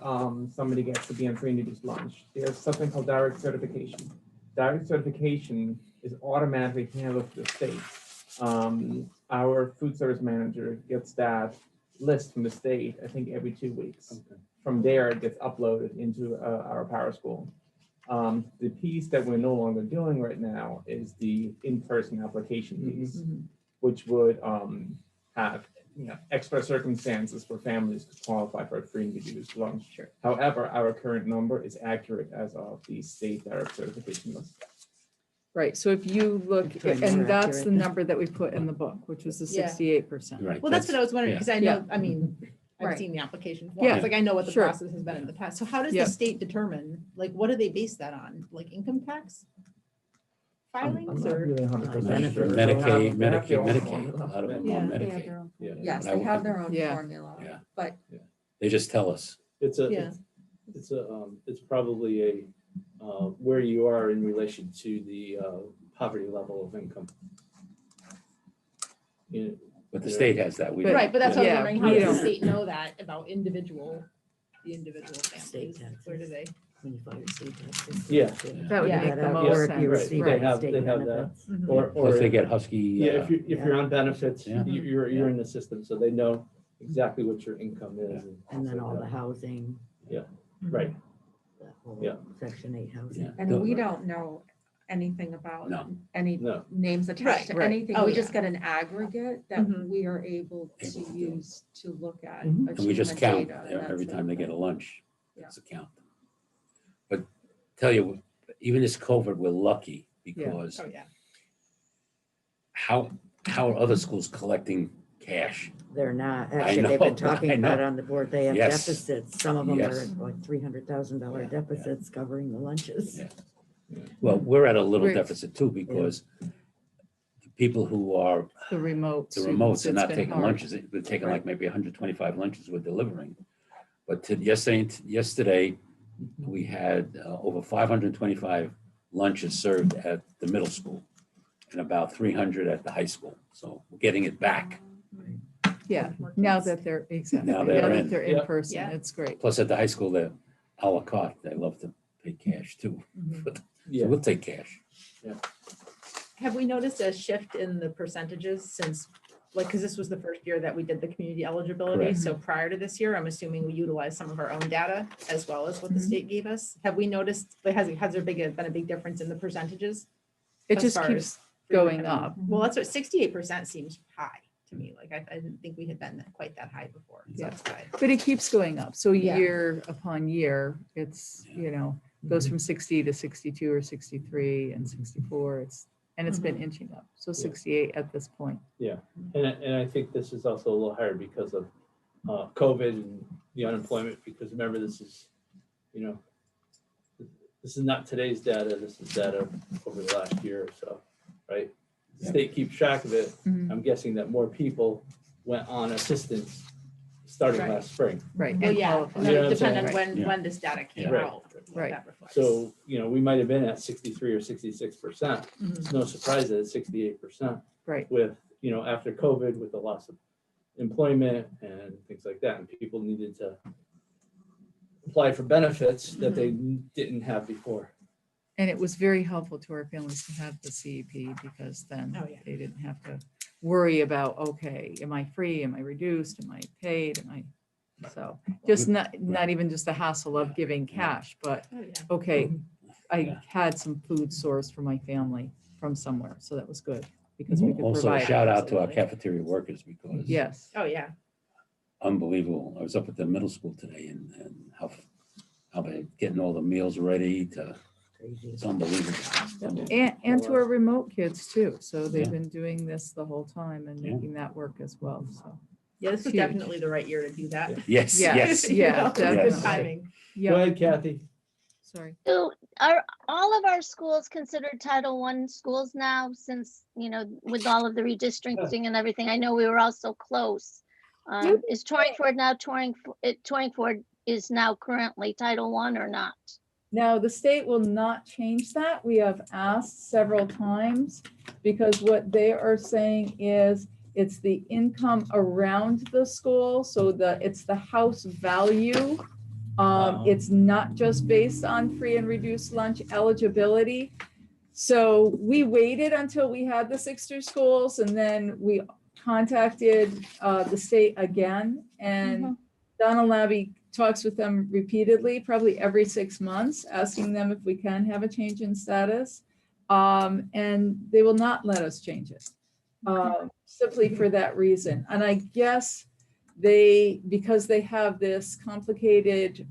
somebody gets to be on free and reduced lunch. There's something called direct certification. Direct certification is automatically handled through the state. Our food service manager gets that list from the state, I think every 2 weeks. From there, it gets uploaded into our Power School. The piece that we're no longer doing right now is the in-person application piece, which would have extra circumstances for families to qualify for a free and reduced lunch. Sure. However, our current number is accurate as of the state direct certification list. Right, so if you look, It's probably and more that's the accurate. number that we put in the book, which was the Yeah. 68%. Right. Well, that's what I was wondering, yeah. because I know, I mean, I've Right. seen the application Yeah, forms, like I know what the sure. process has been in the past. So how does Yeah. the state determine, like, what do they base that on? Like income tax? I'm Filings not or? really 100% Benefit. sure. Medicaid, They have Medicaid, their own Medicaid, formula. a lot of them Yeah, on they have Medicaid. their own- Yeah. Yes, But I they have wouldn't- their own Yeah. formula, Yeah. but They just tell us. It's a, Yeah. it's probably a, where you are in relation to the poverty level of income. But the state has that. We But- don't. Right, but that's what I was Yeah, wondering, we how does don't. the state know that about the individual State families? taxes. Where do they? When you file your state taxes. Yeah. That would Yeah. make the That most or if you sense. receive They have- state they have that. benefits. Mhm. Or, Plus they get Husky. yeah, if you're on benefits, Yeah. you're in the system, so they know exactly what your income is. And then all the housing. Right. that whole Yeah. Section 8 housing. Yeah. and we don't know anything about No. any No. names attached to Right. anything. Oh, We just yeah. get an aggregate that Mhm. we are able to Able to do. use to look at. Mhm. And we just achievement count data and that every sort time of they get thing. a lunch. Yeah. It's a count. But tell you, even this COVID, we're lucky because Oh, yeah. how are other schools collecting cash? They're not, I actually, they've know, been talking I about know. on the board, they have Yes. deficits. Some of them are Yes. like $300,000 Yeah, deficits covering the lunches. Yeah. Well, we're at a little We're- deficit too because the people who are, The remote. the students, remotes are it's not been taking hard. lunches. They're taking like maybe 125 lunches we're delivering. But yesterday, we had over 525 lunches served at the middle school and about 300 at the high school. So we're getting it back. Yeah, now that they're, exactly, Now now they're that in. they're Yeah. in person, Yeah. it's great. Plus at the high school, they're à la carte. They love to pay cash too. So Yeah. we'll take cash. Have we noticed a shift in the percentages since, like, because this was the first year that we did the community eligibility, Correct. so prior to this year, I'm assuming we utilized some of our own data as well as what the Mhm. state gave us. Have we noticed, like, has there been a big difference in the percentages? It as just far keeps as- going up. Well, that's what 68% seems high to me. Like, I didn't think we had been quite that high before. So Yeah. that's why. But it keeps going up. So Yeah. year upon year, it's, goes from 60 to 62 or 63 and 64. And it's been inching up. So 68 at this point. And I think this is also a little higher because of COVID and the unemployment, because remember, this is not today's data, this is data over the last year or so, right? The Yeah. state keeps track of it. Mhm. I'm guessing that more people went on assistance starting Right. last spring. Right. Well, and yeah, qualified. and You know then what I'm saying? depending on Yeah. when this data came Right. out. what Right. that reflects. So, we might have been at 63 or 66%. Mhm. It's no surprise that it's 68%. Right. With, after COVID, with the loss of employment and things like that, and people needed to apply for benefits that they didn't have before. And it was very helpful to our families to have the CEP because then Oh, yeah. they didn't have to worry about, okay, am I free? Am I reduced? Am I paid? So just not even just the hassle of giving cash, but Oh, yeah. okay, I Yeah. had some food sourced for my family from somewhere. So that was good because we could Also, a provide. shout out to our absolutely. cafeteria workers because Yes. Oh, yeah. unbelievable. I was up at the middle school today and how they're getting all the meals ready to, Crazy. it's unbelievable. And to our remote kids too. So they've Yeah. been doing this the whole time and Yeah. making that work as well. So, Yeah, this was Huge. definitely the right year to do that. Yes, Yeah. yes. You Yeah, know, good definitely. timing. Go yeah, ahead, Kathy. sorry. So are all of our schools considered Title I schools now since, with all of the redistricting and everything? I know we were all so close. Is Torringford now, Torringford is now currently Title I or not? Now, the state will not change that. We have asked several times because what they are saying is it's the income around the school. So it's the house value. It's not just based on free and reduced lunch eligibility. So we waited until we had the 6 through schools and then we contacted the state again, and Donna Labby talks with them repeatedly, probably every 6 months, asking them if we can have a change in status. And they will not let us change it, simply for that reason. And I guess because they have this complicated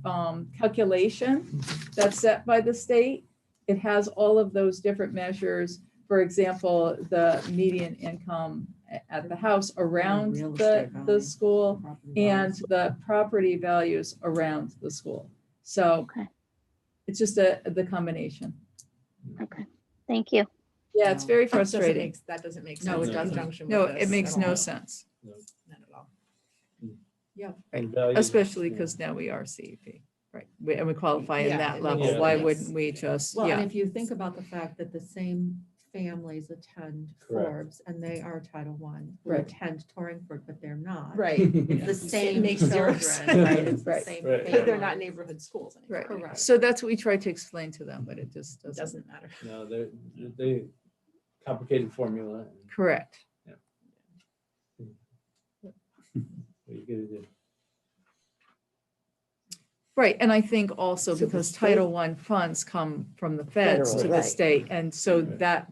calculation that's set by the state, it has all of those different measures. For example, the median income at the house around Real the estate value, school property and values. the property values around the school. So Okay. it's just the combination. Okay, thank you. Yeah, it's very That doesn't frustrating. make No, sense it in doesn't. conjunction No, with it this makes at no all. sense, Not at all. And values- especially because now we are CEP, right? And we qualify in Yeah, that it level. makes Why sense. wouldn't we just, Well, and yeah, if you think about the fact that the same families attend Correct. Forbes and they are Title I, who Right. attend Torrington, but they're not. Right. It's the same makes zero children, right? It's the Right. same. Right. But they're not families. neighborhood schools anymore. right. Correct. So that's what we tried to explain to them, but it just It doesn't. doesn't matter. No, they complicated formula. Correct. What are you gonna do? Right, and I think also So the because state- Title I funds come from the feds to Federal, the right. state, and so Right.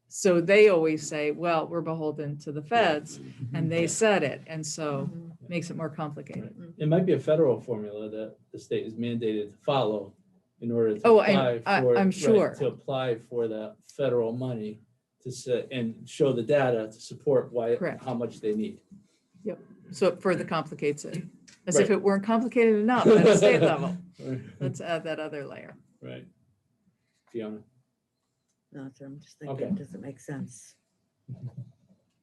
so they always say, well, we're beholden to the feds, and they Yeah. said it, and so Mhm. makes it more complicated. It might be a federal formula that the state is mandated to follow in order to Oh, apply for. I'm right, sure. To apply for that federal money to set and show the data to support Correct. how much they need. So it further complicates it, as if Right. it weren't complicated enough at a state level. Let's add that other layer. Right. Fiona. No, so I'm just Okay. thinking, does it make sense?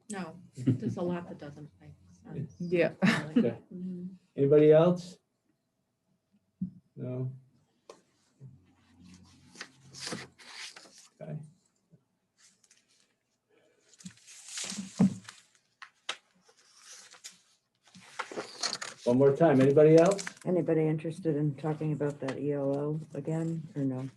No, there's a lot that doesn't make sense. Yeah. Okay. Mhm. Anybody else? No? Okay. One more time, anybody else? Anybody interested in talking about that ELO again, or no?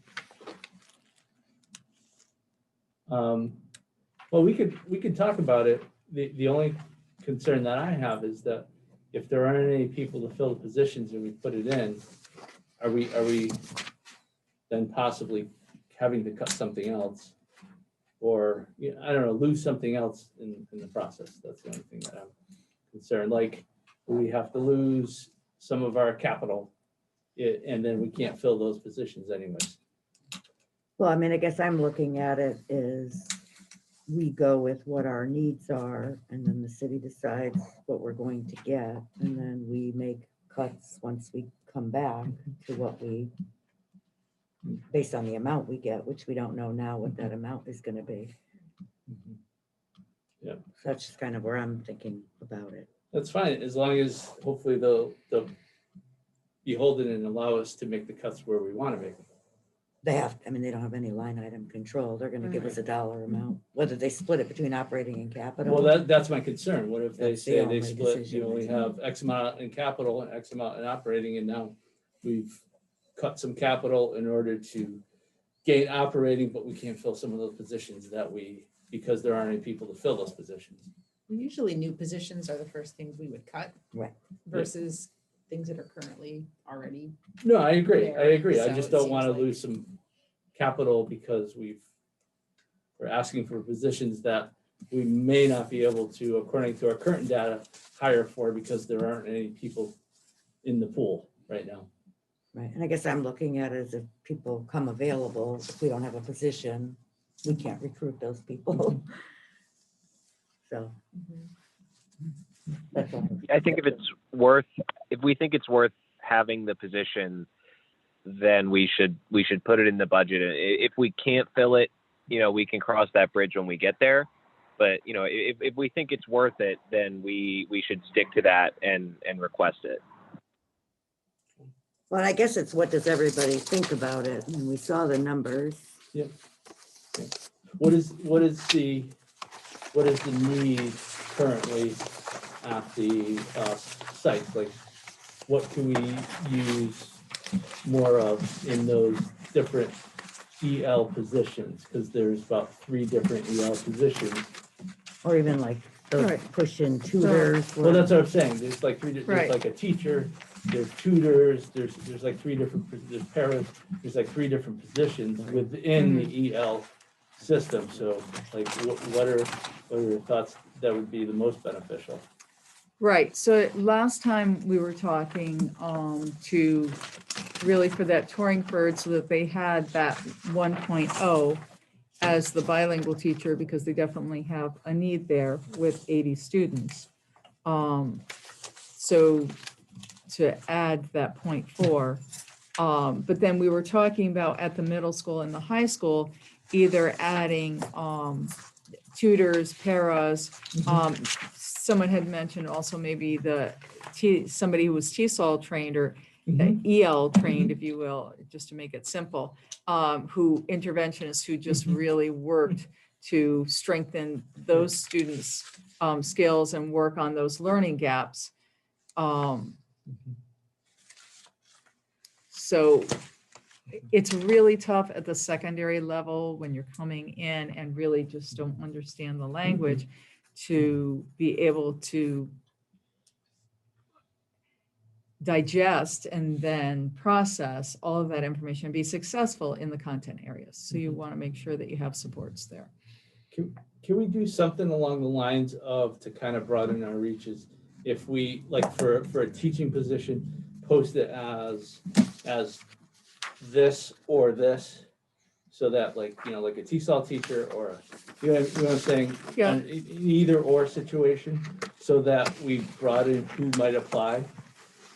Well, we could talk about it. The only concern that I have is that if there aren't any people to fill the positions and we put it in, are we then possibly having to cut something else? Or, I don't know, lose something else in the process? That's the only thing that I'm concerned. Like, we have to lose some of our capital, and then we can't fill those positions anyways. Well, I mean, I guess I'm looking at it is we go with what our needs are, and then the city decides what we're going to get, and then we make cuts once we come back to what we, based on the amount we get, which we don't know now what that amount is gonna be. Yeah. So that's just kind of where I'm thinking about it. That's fine, as long as hopefully they'll be holding and allow us to make the cuts where we want to make them. They have, I mean, they don't have any line item control. They're gonna give us a dollar amount, whether they split it between operating and capital. Well, that's my concern. What if they That's the say they only split, decision we making. have X amount in capital and X amount in operating, and now we've cut some capital in order to gain operating, but we can't fill some of those positions because there aren't any people to fill those positions. Usually new positions are the first things we would cut. Right. Versus things that are currently already. No, I agree. I There, agree. I so just it don't seems want to like- lose some capital because we're asking for positions that we may not be able to, according to our current data, hire for because there aren't any people in the pool right now. Right, and I guess I'm looking at it as if people come available, if we don't have a position, we can't recruit those people. So. That's all. I think if we think it's worth having the position, then we should put it in the budget. If we can't fill it, we can cross that bridge when we get there. But if we think it's worth it, then we should stick to that and request it. Well, I guess it's what does everybody think about it? And we saw the numbers. What is the need currently at the sites? Like, what can we use more of in those different EL positions? Because there's about 3 different EL positions. Or even like those Right. push in tutors. Well, that's what I'm saying. There's like there's Right. like a teacher, there's tutors, there's like three different, there's paras, there's like three different positions within the EL system. So like what are your thoughts that would be the most beneficial? Right, so last time we were talking to really for that Torrington, so that they had that 1.0 as the bilingual teacher, because they definitely have a need there with 80 students. So to add that 0.4, but then we were talking about at the middle school and the high school, either adding tutors, paras. Someone had mentioned also maybe somebody who was TESOL trained or EL trained, if you will, just to make it simple, who interventionists who just really worked to strengthen those students' skills and work on those learning gaps. So it's really tough at the secondary level when you're coming in and really just don't understand the language to be able to digest and then process all of that information and be successful in the content areas. So you want to make sure that you have supports there. Can we do something along the lines of, to kind of broaden our reaches, if we, like for a teaching position, post it as this or this, so that like, you know, like a TESOL teacher or, you know what I'm saying? Yeah. An either or situation, so that we broaden who might apply.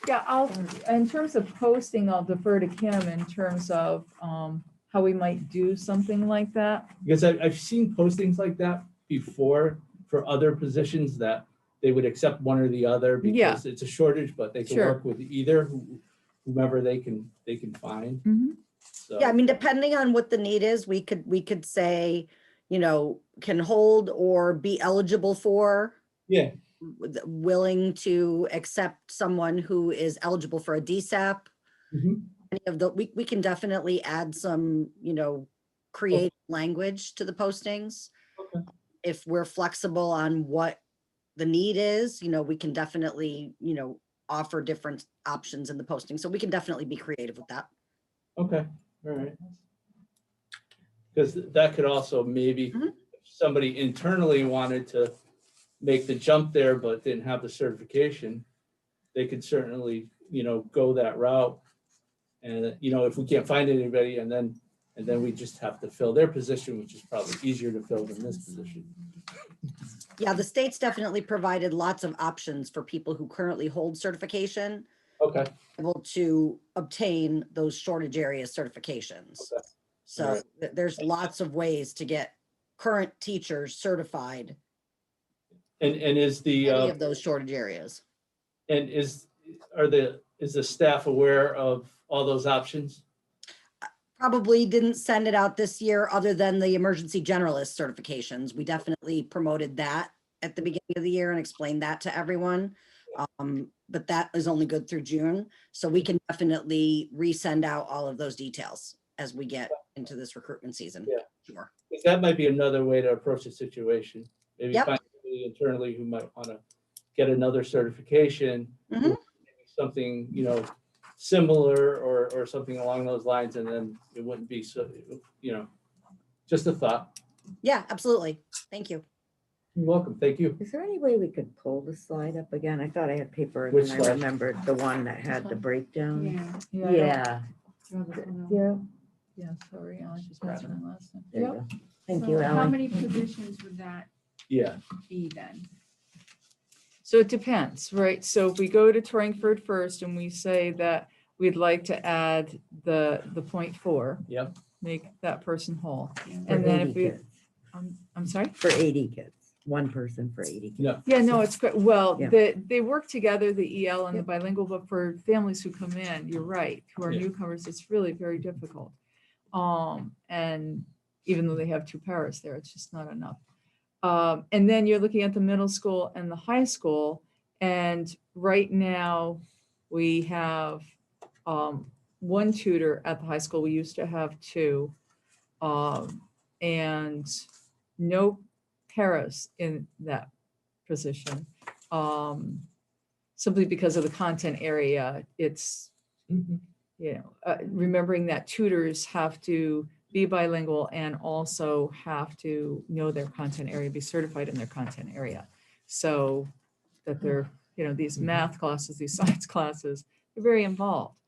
Yeah, in terms of posting, I'll defer to Kim in terms of how we might do something like that. Because I've seen postings like that before for other positions that they would accept one or the other because it's a shortage, but they can work with either whomever they can find. So. Yeah, I mean, depending on what the need is, we could say, you know, can hold or be eligible for. Yeah. Willing to accept someone who is eligible for a DSAP. Any of the, we can definitely add some, you know, creative language to the postings. If we're flexible on what the need is, you know, we can definitely, you know, offer different options in the posting. So we can definitely be creative with that. Okay, all right. Because that could also maybe if somebody internally wanted to make the jump there but didn't have the certification, they could certainly, you know, go that route. And, you know, if we can't find anybody and then we just have to fill their position, which is probably easier to fill than this position. Yeah, the state's definitely provided lots of options for people who currently hold certification. Okay. Able to obtain those shortage area certifications. Okay. So there's lots of ways to get current teachers certified. And is the any of those shortage areas. And is the staff aware of all those options? Probably didn't send it out this year other than the emergency generalist certifications. We definitely promoted that at the beginning of the year and explained that to everyone. But that is only good through June. So we can definitely resend out all of those details as we get into this recruitment season. Yeah. Sure. That might be another way to approach the situation. Maybe Yep. find somebody internally who might want to get another certification, maybe something, you know, similar or something along those lines, and then it wouldn't be so, you know, just a thought. Yeah, absolutely. Thank you. You're welcome. Thank you. Is there any way we could pull the slide up again? I thought I had paper and Which then I slide? remembered the one that had the breakdown. Yeah. Yeah. Yeah. Yeah, sorry, Alan, just grabbing it last time. There you go. Thank you, So how Alan. many positions would that Yeah. be then? So it depends, right? So if we go to Torrington first and we say that we'd like to add the 0.4, Yep. make that person whole. For And then 80 if we, kids. I'm sorry? For 80 kids, one person for 80 kids. No. Yeah, no, it's great. Well, Yeah. they work together, the EL and the bilingual, but for families who come in, you're right, who are Yeah. newcomers, it's really very difficult. And even though they have 2 paras there, it's just not enough. And then you're looking at the middle school and the high school. And right now we have 1 tutor at the high school. We used to have 2. And no paras in that position. Simply because of the content area, it's, remembering that tutors have to be bilingual and also have to know their content area, be certified in their content area. So that they're, these math classes, these science classes, they're very involved.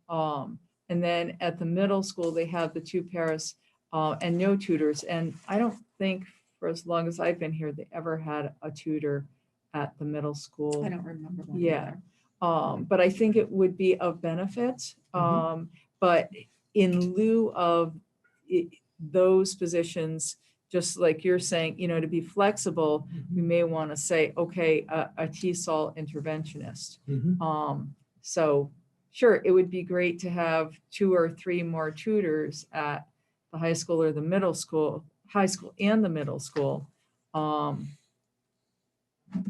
And then at the middle school, they have the 2 paras and no tutors. And I don't think for as long as I've been here, they ever had a tutor at the middle school. I don't remember one. Yeah. But I think it would be of benefit. But in lieu of those positions, just like you're saying, to be flexible, we may want to say, okay, a TESOL interventionist. So sure, it would be great to have 2 or 3 more tutors at the high school or the middle school, high school and the middle school.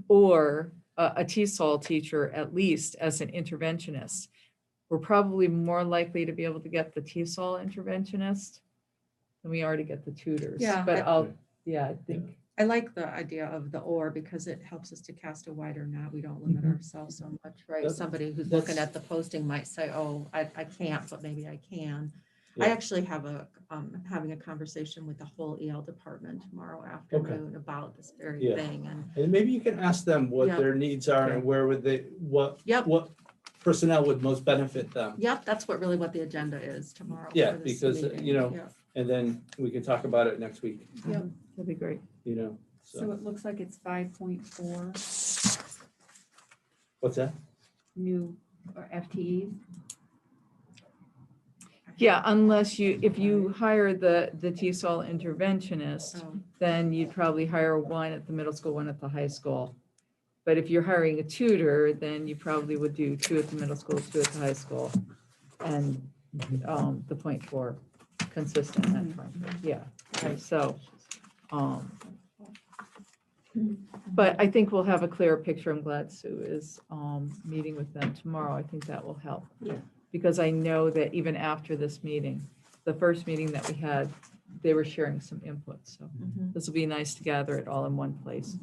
Or a TESOL teacher, at least as an interventionist. We're probably more likely to be able to get the TESOL interventionist than we are to get the tutors. Yeah, But I- I think. I like the idea of the or because it helps us to cast a wider net. We don't limit ourselves so much, right? That's- Somebody who's that's- looking at the posting might say, oh, I can't, but maybe I can. I Yeah. actually have having a conversation with the whole EL department tomorrow afternoon about this very Yeah. thing. And maybe you can ask them what Yeah. their needs are and where would they, what personnel would most benefit them. Yep, that's what the agenda is tomorrow. Yeah, for this because, meeting. Yeah. and then we can talk about it next week, Yep, that'd be great. So it looks like it's 5.4 What's that? new or FTEs. Yeah, unless if you hire the TESOL interventionist, Oh, then you'd probably hire 1 at the middle school, 1 at the high school. But if you're hiring a tutor, then you probably would do 2 at the middle school, 2 at the high school. And the 0.4 consistent at 0.4, yeah. Okay, so, but I think we'll have a clearer picture. I'm glad Sue is meeting with them tomorrow. I think that will help. Yeah. Because I know that even after this meeting, the first meeting that we had, they were sharing some input. So this will be nice to gather it all in one place.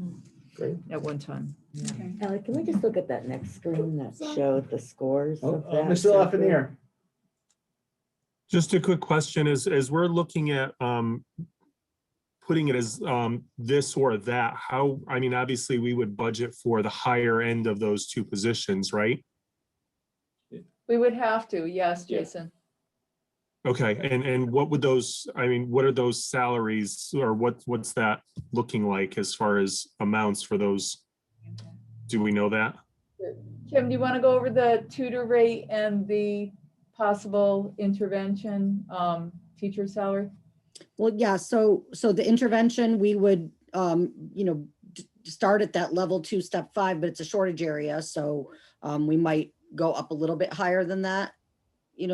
Great. At one time. Okay. Ellie, can we just look at that next screen that showed the scores of that? Mr. Lafreniere. Just a quick question is, as we're looking at putting it as this or that, obviously we would budget for the higher end of those 2 positions, right? We would have to, yes, Jason. Okay, and what would those, what are those salaries or what's that looking like as far as amounts for those? Do we know that? Kim, do you want to go over the tutor rate and the possible intervention teacher salary? Well, yeah, so the intervention, we would, start at that level 2, step 5, but it's a shortage area. So we might go up a little bit higher than that,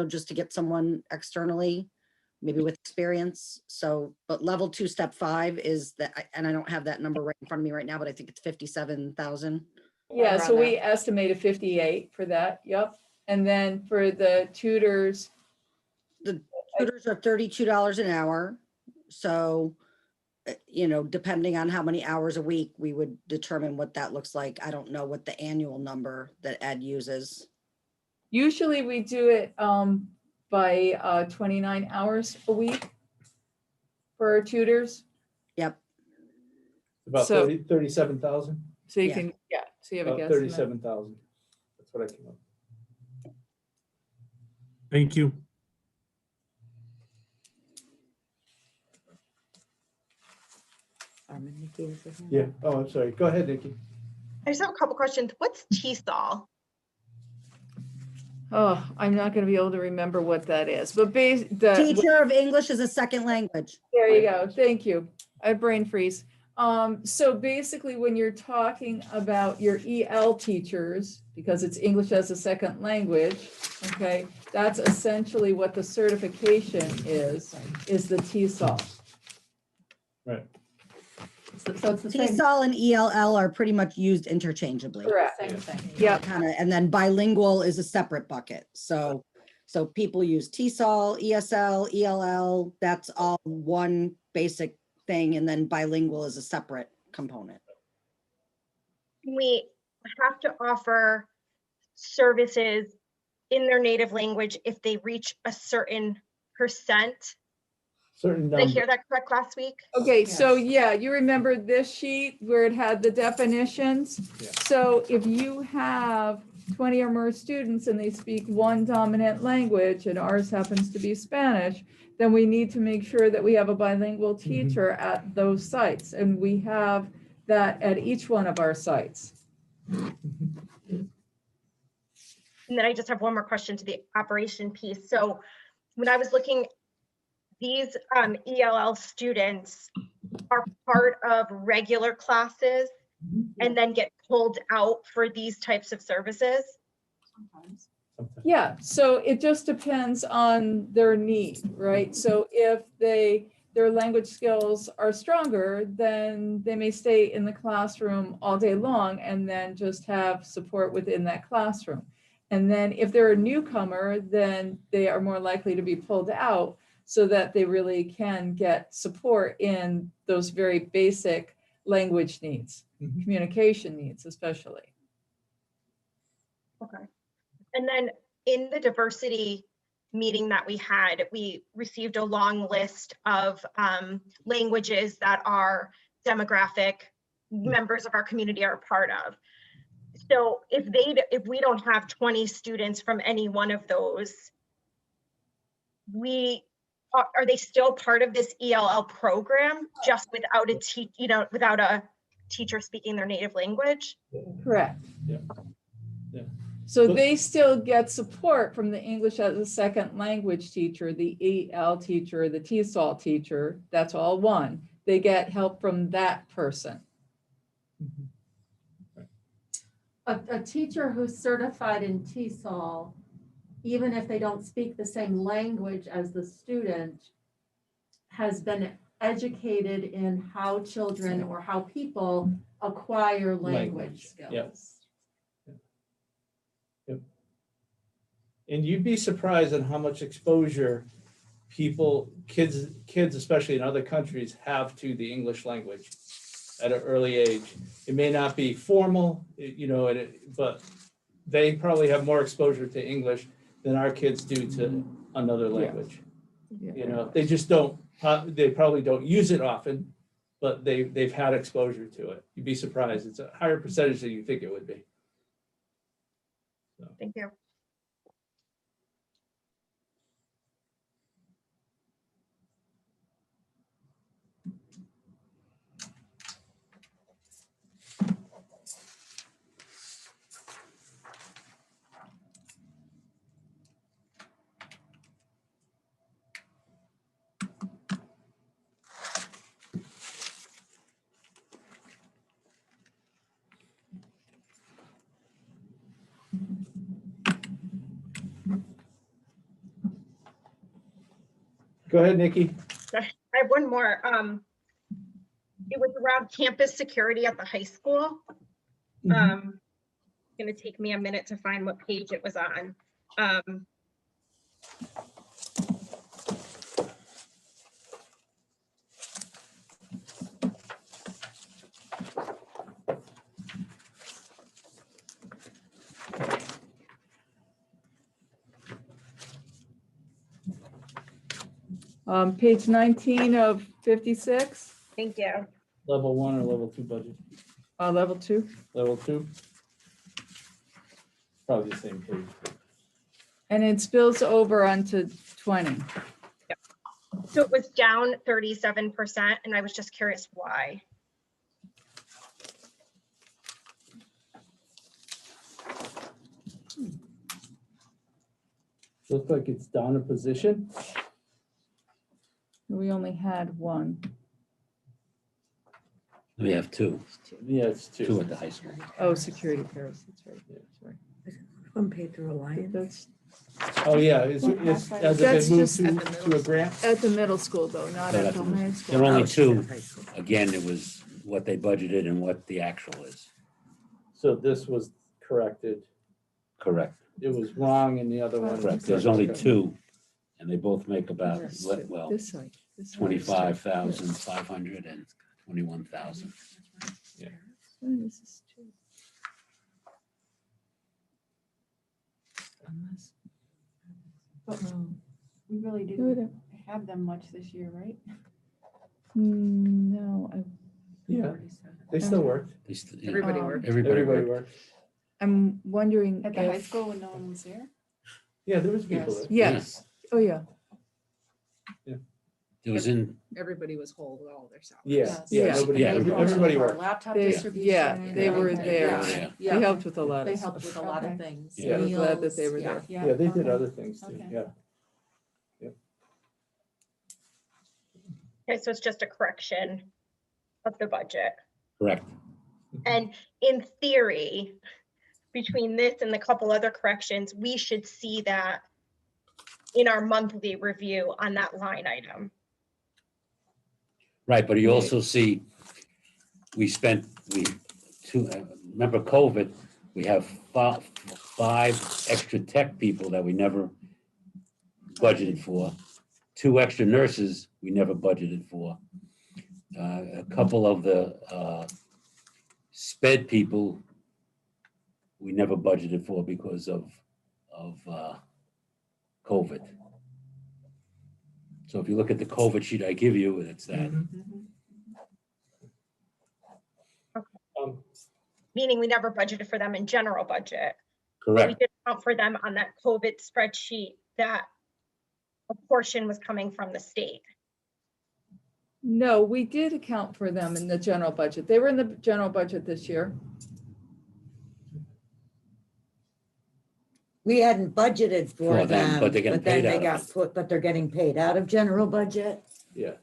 just to get someone externally, maybe with experience. So, but level 2, step 5 is that, and I don't have that number right in front of me right now, but I think it's 57,000. Yeah, so we estimated 58 for that, yep. And then for the tutors. The tutors are $32 an hour. So, depending on how many hours a week, we would determine what that looks like. I don't know what the annual number that Ed uses. Usually we do it by 29 hours a week for our tutors. Yep. About So- 37,000? So you Yeah. can, so you have a About guess. 37,000. That's what I came up with. Thank you. Yeah, oh, I'm sorry. Go ahead, Nikki. I just have a couple questions. What's TESOL? Oh, I'm not going to be able to remember what that is, but Teacher of English as a second language. there you go. Thank you. I brain freeze. So basically when you're talking about your EL teachers, because it's English as a second language, okay, that's essentially what the certification is the TESOL. Right. So it's the same. TESOL and ELL are pretty much used interchangeably. Correct. Same thing. Yep. And then bilingual is a separate bucket. So people use TESOL, ESL, ELL, that's all one basic thing. And then bilingual is a separate component. we have to offer services in their native language if they reach a certain percent. Certain Did I number. hear that correct last week? Okay, so yeah, you remember this sheet where it had the definitions? Yeah. So if you have 20 or more students and they speak one dominant language and ours happens to be Spanish, then we need to make sure that we have a bilingual teacher at those sites. And we have that at each one of our sites. And then I just have one more question to the operation piece. So when I was looking, these ELL students are part of regular classes and then get pulled out for these types of services. Yeah, so it just depends on their need, right? So if their language skills are stronger, then they may stay in the classroom all day long and then just have support within that classroom. And then if they're a newcomer, then they are more likely to be pulled out so that they really can get support in those very basic language needs, communication needs especially. Okay. And then in the diversity meeting that we had, we received a long list of languages that our demographic members of our community are a part of. So if we don't have 20 students from any one of those, are they still part of this ELL program just without without a teacher speaking their native language? Correct. Yeah. Yeah. So they still get support from the English as a second language teacher, the EL teacher, the TESOL teacher, that's all one. They get help from that person. A teacher who's certified in TESOL, even if they don't speak the same language as the student, has been educated in how children or how people acquire language skills. Yep. Yep. And you'd be surprised at how much exposure kids, especially in other countries, have to the English language at an early age. It may not be formal, but they probably have more exposure to English than our kids do to another language. Yeah. They just don't, they probably don't use it often, but they've had exposure to it. You'd be surprised. It's a higher percentage than you think it would be. So. Thank you. Go ahead, Nikki. I have one more. It was around campus security at the high school. It's gonna take me a minute to find what page it was on. Page 19 of 56, Thank you. Level 1 or level 2 budget? level 2. Level 2? Probably the same page. And it spills over onto 20. So it was down 37%, and I was just curious why. Looks like it's down a position. We only had one. We have two, Yeah, it's two 2. at the high school. Oh, security pairs, that's right. Sorry. One paid through Alliance. That's Oh, yeah, has it That's been just moved to a grant? at the middle school though, not No, at that's the the high There school. are only Oh, she's at two. high school. Again, it was what they budgeted and what the actual is. So this was corrected. Correct. It was wrong in the other one. Correct. There's only two, and they both make about, well, This side. This side. 25,500 and 21,000. Oh, this is two. on this. But we really No, we didn't don't. have them much this year, right? No, Yeah, they still worked. They st- Everybody Um, worked. Everybody Everybody worked. worked. I'm wondering At the high if, school when no one was there? Yeah, there was people Yes. there. yes, oh, yeah. It was in, Everybody was whole with all their salaries. Yeah, Yeah. yeah, nobody, Yeah, everybody worked. Laptop They- distribution. yeah, they were everything. there. Yeah. They Yeah, helped with a lot they of helped stuff. with a lot of Okay. things. Yeah. I'm glad that they meals, were yeah. there. Yeah, they did okay. other things too, Okay. yeah. Okay, so it's just a correction of the budget. correct. And in theory, between this and the couple other corrections, we should see that in our monthly review on that line item. Right, but you also see, remember COVID, we have five extra tech people that we never budgeted for. 2 extra nurses we never budgeted for. A couple of the sped people we never budgeted for because of COVID. So if you look at the COVID sheet I give you, it's that. Meaning we never budgeted for them in general budget. We Correct. did account for them on that COVID spreadsheet that a portion was coming from the state. No, we did account for them in the general budget. They were in the general budget this year. We hadn't budgeted for For them, them, but they're getting but then paid they out of got put, but they're getting paid out of general budget. Yeah.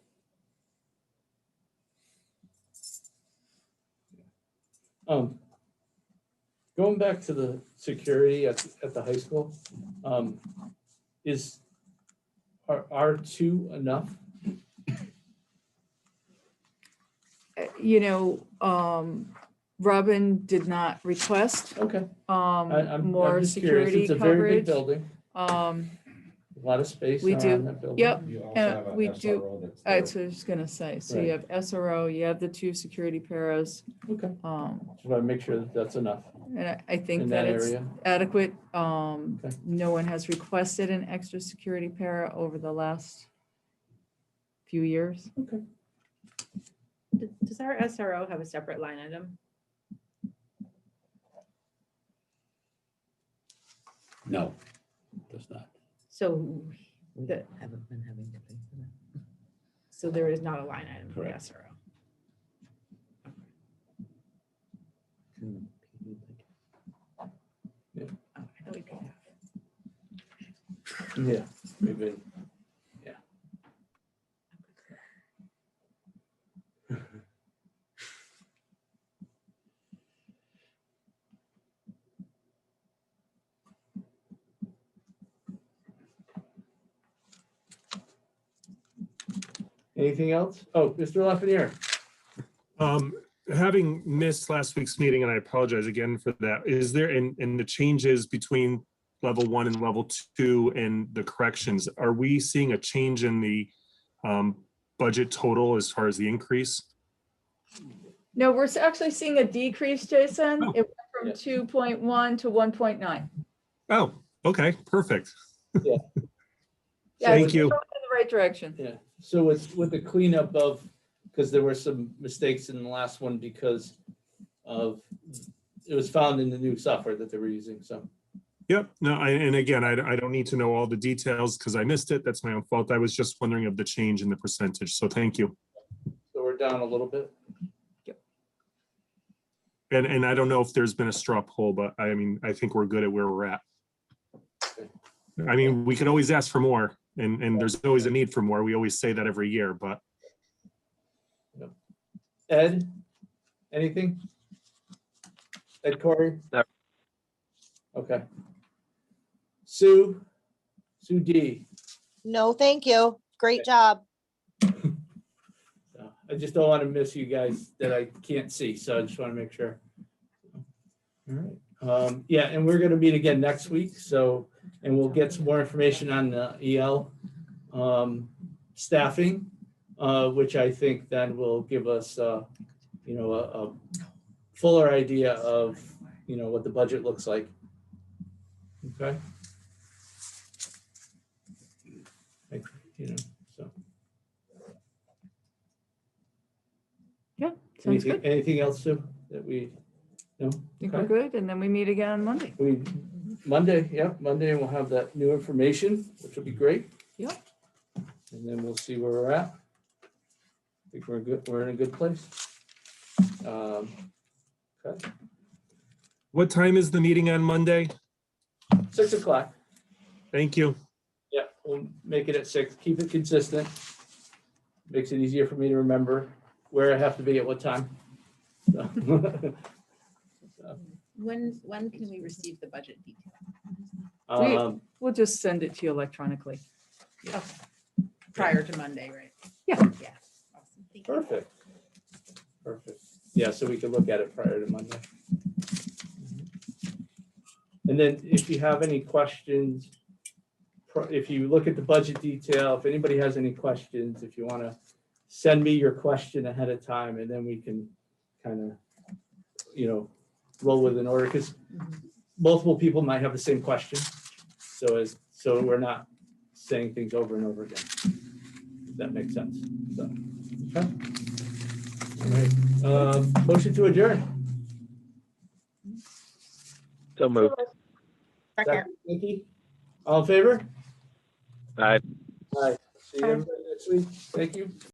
Going back to the security at the high school, are 2 enough? Robin did not request Okay. I'm more just curious. security It's a very big coverage. building, Um, a lot of space We do. around that building. Yep. You also And have a we SRO do- that's That's there. what I was gonna say. So Right. you have SRO, you have the 2 security paras. Okay, Just just want to make sure that that's enough And I think in that that it's area. adequate. Okay. No one has requested an extra security para over the last few years. Okay. Does our SRO have a separate line item? No, does not. So, We The- haven't been having to pay for that. so there is not a line item for the Correct. SRO. Yeah. Oh, I thought we paid half. Yeah, maybe. Anything else? Oh, Mr. Lafreniere. Having missed last week's meeting, and I apologize again for that, is there, in the changes between level 1 and level 2 and the corrections, are we seeing a change in the budget total as far as the increase? No, we're actually seeing a decrease, Jason. Oh. It went from 2.1 to 1.9. Oh, okay, perfect. Yeah. Yeah, Thank it's you. going in the right direction. Yeah, so it's with the cleanup of, because there were some mistakes in the last one because of, it was found in the new software that they were using, so. Yep, no, and again, I don't need to know all the details because I missed it. That's my own fault. I was just wondering of the change in the percentage, so thank you. So we're down a little bit. And I don't know if there's been a straw poll, but I mean, I think we're good at where we're at. I mean, we could always ask for more, and there's always a need for more. We always say that every year, but Ed, anything? Ed Corey? No. Okay. Sue D. No, thank you. Great job. So I just don't want to miss you guys that I can't see, so I just want to make sure. All right. Yeah, and we're going to meet again next week, so, and we'll get some more information on the EL staffing, which I think then will give us, a fuller idea of, what the budget looks like. Okay. you know, so. Yeah, sounds Anything, good. anything else, Sue, that we, no? I think we're Okay. good. And then we meet again on Monday. Monday, Monday we'll have that new information, which will be great. Yep. And then we'll see where we're at. I think we're good, we're in a good place. Okay, What time is the meeting on Monday? 6 o'clock. Thank you. Yeah, we'll make it at 6, keep it consistent. Makes it easier for me to remember where I have to be at what time. So. When can we receive the budget detail? We'll just send it to you electronically. Prior to Monday, right? Yeah. Yeah. Awesome. Thank you. Perfect. Perfect. Yeah, so we can look at it prior to Monday. And then if you have any questions, if you look at the budget detail, if anybody has any questions, if you want to send me your question ahead of time, and then we can kind of, you know, roll with an order, because multiple people might have the same question. So we're not saying things over and over again. If that makes sense. So, okay. All right. Motion to adjourn. So moved. Second. Nikki, all in favor? Aye. Aye. See you everybody next week. Thank you.